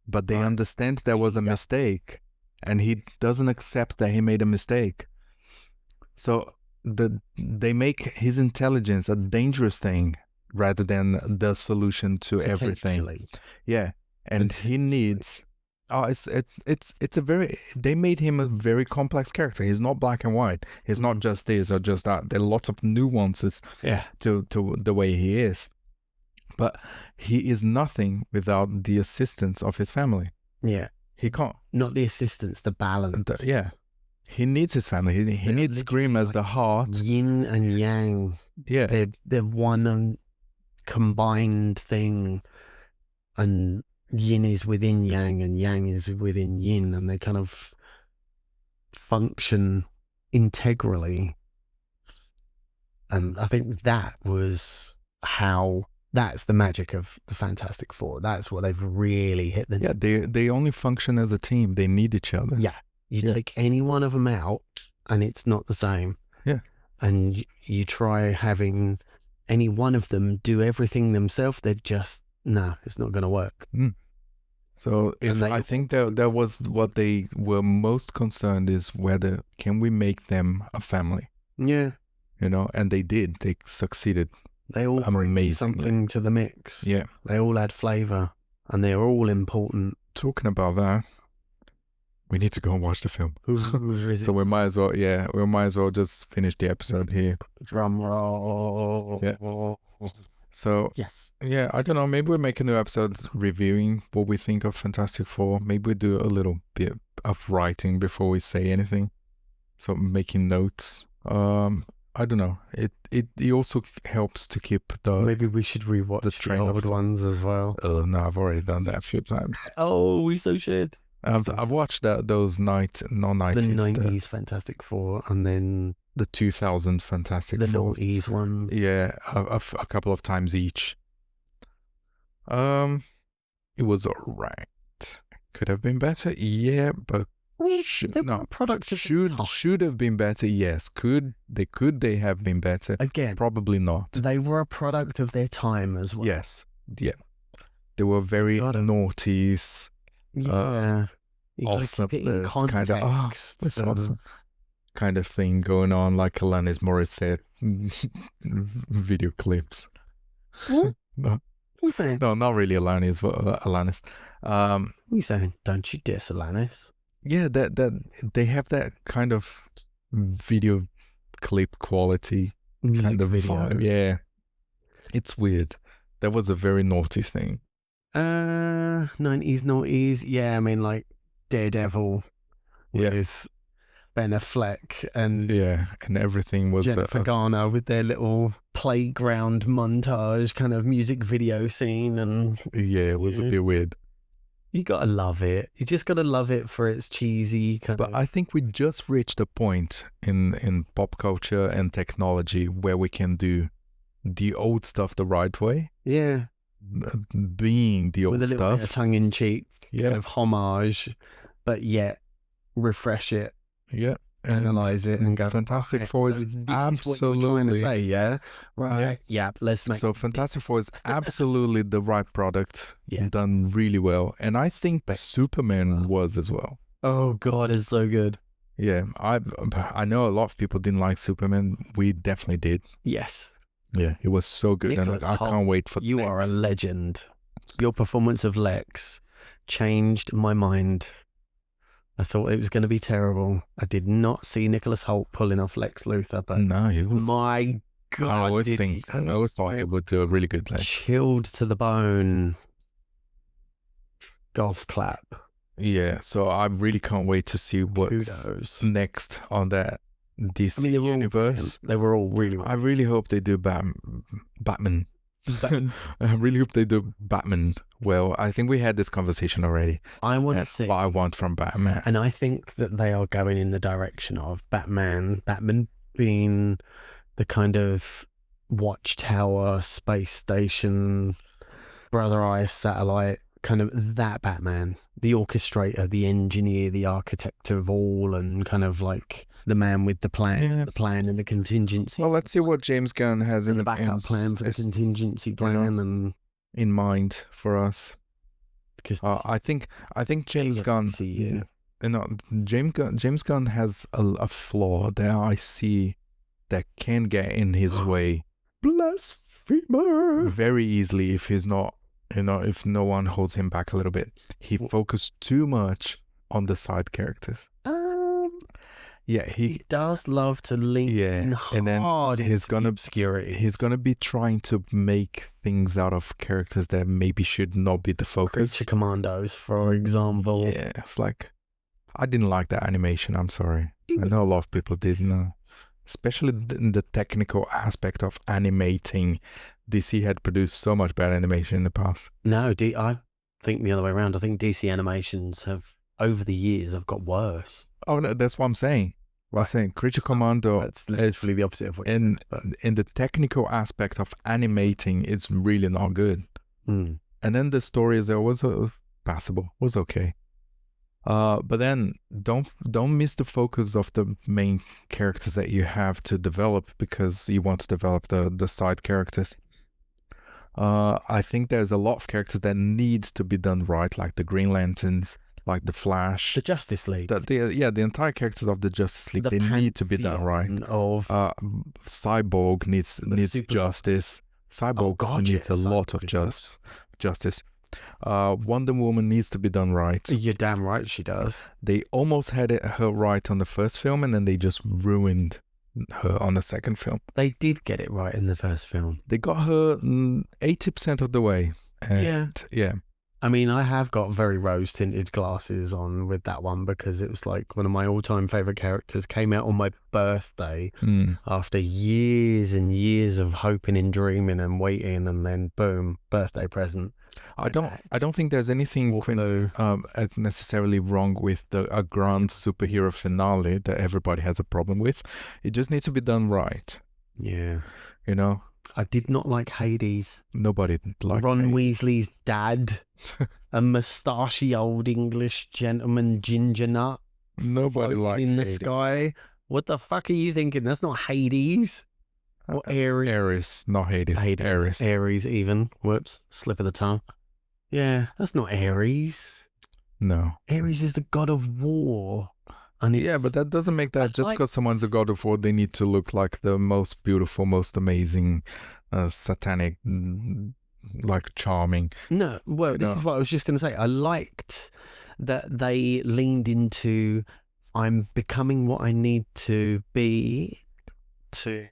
but they understand there was a mistake. And he doesn't accept that he made a mistake. So they make his intelligence a dangerous thing rather than the solution to everything. Yeah, and he needs. They made him a very complex character. He's not black and white. He's not just this or just that. There are lots of nuances. To the way he is, but he is nothing without the assistance of his family. Yeah. He can't. Not the assistance, the balance. He needs his family. He needs Scream as the heart. Yin and yang. Yeah. They're one combined thing. And yin is within yang and yang is within yin. And they kind of function integrally. And I think that was how... That's the magic of the Fantastic Four. That's what they've really hit. They only function as a team. They need each other. Yeah. You take any one of them out and it's not the same. Yeah. And you try having any one of them do everything themselves, they're just, no, it's not going to work. So I think that was what they were most concerned is whether can we make them a family? Yeah. And they did. They succeeded. They all bring something to the mix. Yeah. They all add flavour and they're all important. Talking about that, we need to go and watch the film. So we might as well just finish the episode here. Drum roll. Yeah. So, yes. Yeah, I don't know. Maybe we'll make a new episode reviewing what we think of Fantastic Four. Maybe we do a little bit of writing before we say anything. So making notes. I don't know. It also helps to keep the... Maybe we should rewatch the old ones as well. Oh, no, I've already done that a few times. Oh, we so should. I've watched those the 90s Fantastic Four, and then the 2000 Fantastic Four. The noughties ones. Yeah, a couple of times each. It was alright. Could have been better, yeah, but should have been better. Yes, could they have been better? Again, probably not. They were a product of their time as well. Yes, yeah, they were very noughties. Yeah, awesome. In context, kind of thing going on, like Alanis Morissette video clips. What? No. What are you saying? No, not really Alanis, but Alanis. What are you saying? Don't you diss Alanis? Yeah, that they have that kind of video clip quality Music kind of video. vibe. Yeah, it's weird. That was a very naughty thing. 90s noughties. Yeah, I mean, like Daredevil with Ben Affleck and and everything was Jennifer Garner with their little playground montage kind of music video scene, and it was a bit weird. You gotta love it. You just gotta love it for its cheesy kind of. But I think we just reached a point in pop culture and technology where we can do the old stuff the right way. Yeah. Being the old with a little stuff. bit of tongue-in-cheek kind of homage, but yet refresh it. Yeah. Analyze it and go. Fantastic Four is absolutely. Is what you're trying to say, yeah, right? Yeah, let's make. So Fantastic Four is absolutely the right product, done really well, and I think Superman was as well. Oh God, it's so good. Yeah, I know a lot of people didn't like Superman. We definitely did. Yes. Yeah, it was so good, Nicholas and I can't wait for. You are a legend. Your performance of Lex changed my mind. I thought it was going to be terrible. I did not see Nicholas Hoult pulling off Lex Luthor, but no, he was. My God, I always thought he would do a really good Lex. Chilled to the bone. Golf clap. Yeah, so I really can't wait to see what's next on that DC universe. They were all really. I really hope they do Batman. I really hope they do Batman well. I think we had this conversation already. I want to see what I want from Batman, and I think that they are going in the direction of Batman being the kind of watchtower, space station, Brother Eye satellite, kind of that Batman, the orchestrator, the engineer, the architect of all, and kind of like the man with the plan, and the contingency. Well, let's see what James Gunn has in the backup plan for the contingency plan and in mind for us. Because I think James Gunn, James Gunn has a flaw that I see that can get in his way. Blasphemer. Very easily if he's not, if no one holds him back a little bit. He focused too much on the side characters. Yeah, he does love to lean and then he's gonna obscurity. He's gonna be trying to make things out of characters that maybe should not be the focus. Creature Commandos, for example. Yeah, it's like I didn't like that animation. I'm sorry. I know a lot of people didn't. Especially in the technical aspect of animating. DC had produced so much bad animation in the past. No, I think the other way around. I think DC animations have, over the years, have got worse. Oh, no, that's what I'm saying. Right. I'm saying Creature Commando that's literally the opposite of what you said. In the technical aspect of animating, it's really not good. And then the story was passable, was okay. But then don't miss the focus of the main characters that you have to develop because you want to develop the side characters. I think there's a lot of characters that needs to be done right, like the Green Lanterns, like the Flash, the Justice League. The entire characters of the Justice League, they need to be done right. Cyborg needs justice. Cyborg needs a lot of justice. Wonder Woman needs to be done right. You're damn right she does. They almost had her right on the first film, and then they just ruined her on the second film. They did get it right in the first film. They got her 80% of the way. Yeah. I mean, I have got very rose-tinted glasses on with that one because it was like one of my all-time favourite characters. Came out on my birthday after years and years of hoping and dreaming and waiting, and then boom, birthday present. I don't think there's anything necessarily wrong with a grand superhero finale that everybody has a problem with. It just needs to be done right. Yeah. I did not like Hades. Nobody liked Ron Hades. Weasley's dad, a moustachy old English gentleman ginger nut. Nobody liked in the Hades. Sky. What the fuck are you thinking? That's not Hades. Or Ares. Ares, not Hades. Ares even. Whoops. Slip of the tongue. Yeah, that's not Ares. No. Ares is the god of war. But that doesn't make that just because someone's a god of war, they need to look like the most beautiful, most amazing, satanic, like charming. No, well, this is what I was just going to say. I liked that they leaned into I'm becoming what I need to be to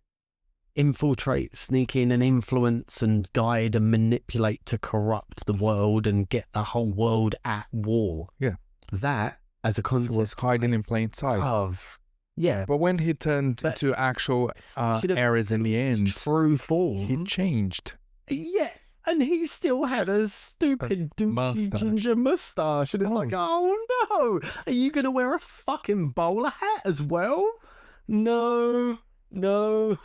infiltrate, sneak in and influence and guide and manipulate to corrupt the world and get the whole world at war. Yeah. That, as a concept, was hiding in plain sight. Yeah. But when he turned to actual Ares in the end, true form, he changed. Yeah. And he still had a stupid douchey ginger mustache. And it's like, oh no, are you going to wear a fucking bowler hat as well? No. I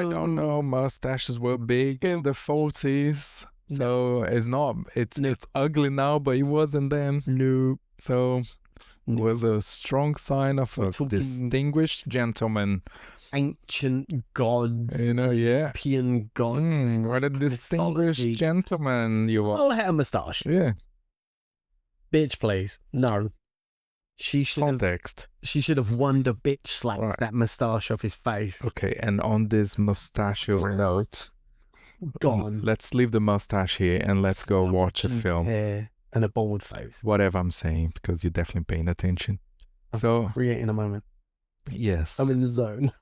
don't know. Mustaches were big in the 40s. So it's ugly now, but it wasn't then. No. So it was a strong sign of a distinguished gentleman. Ancient gods. European gods. What a distinguished gentleman you are. I'll have a moustache. Yeah. Bitch, please. No. She should have Wonder Bitch slapped that moustache off his face. Okay, and on this mustachio note, gone. Let's leave the mustache here and let's go watch a film. Hair and a bald face. Whatever I'm saying, because you're definitely paying attention. I'll create in a moment. Yes. I'm in the zone.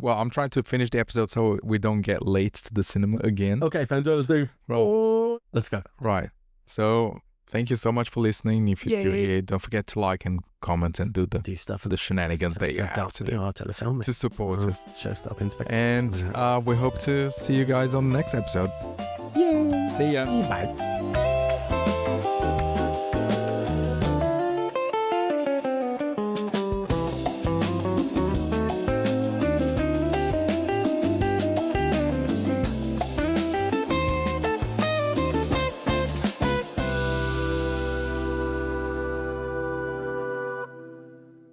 Well, I'm trying to finish the episode so we don't get late to the cinema again. Okay, fantastic. Well, let's go. Right. So thank you so much for listening. If you're still here, don't forget to like and comment and do stuff for the shenanigans that you have to do to support us. Show stuff in spec. And we hope to see you guys on the next episode. Yay. See ya. Bye.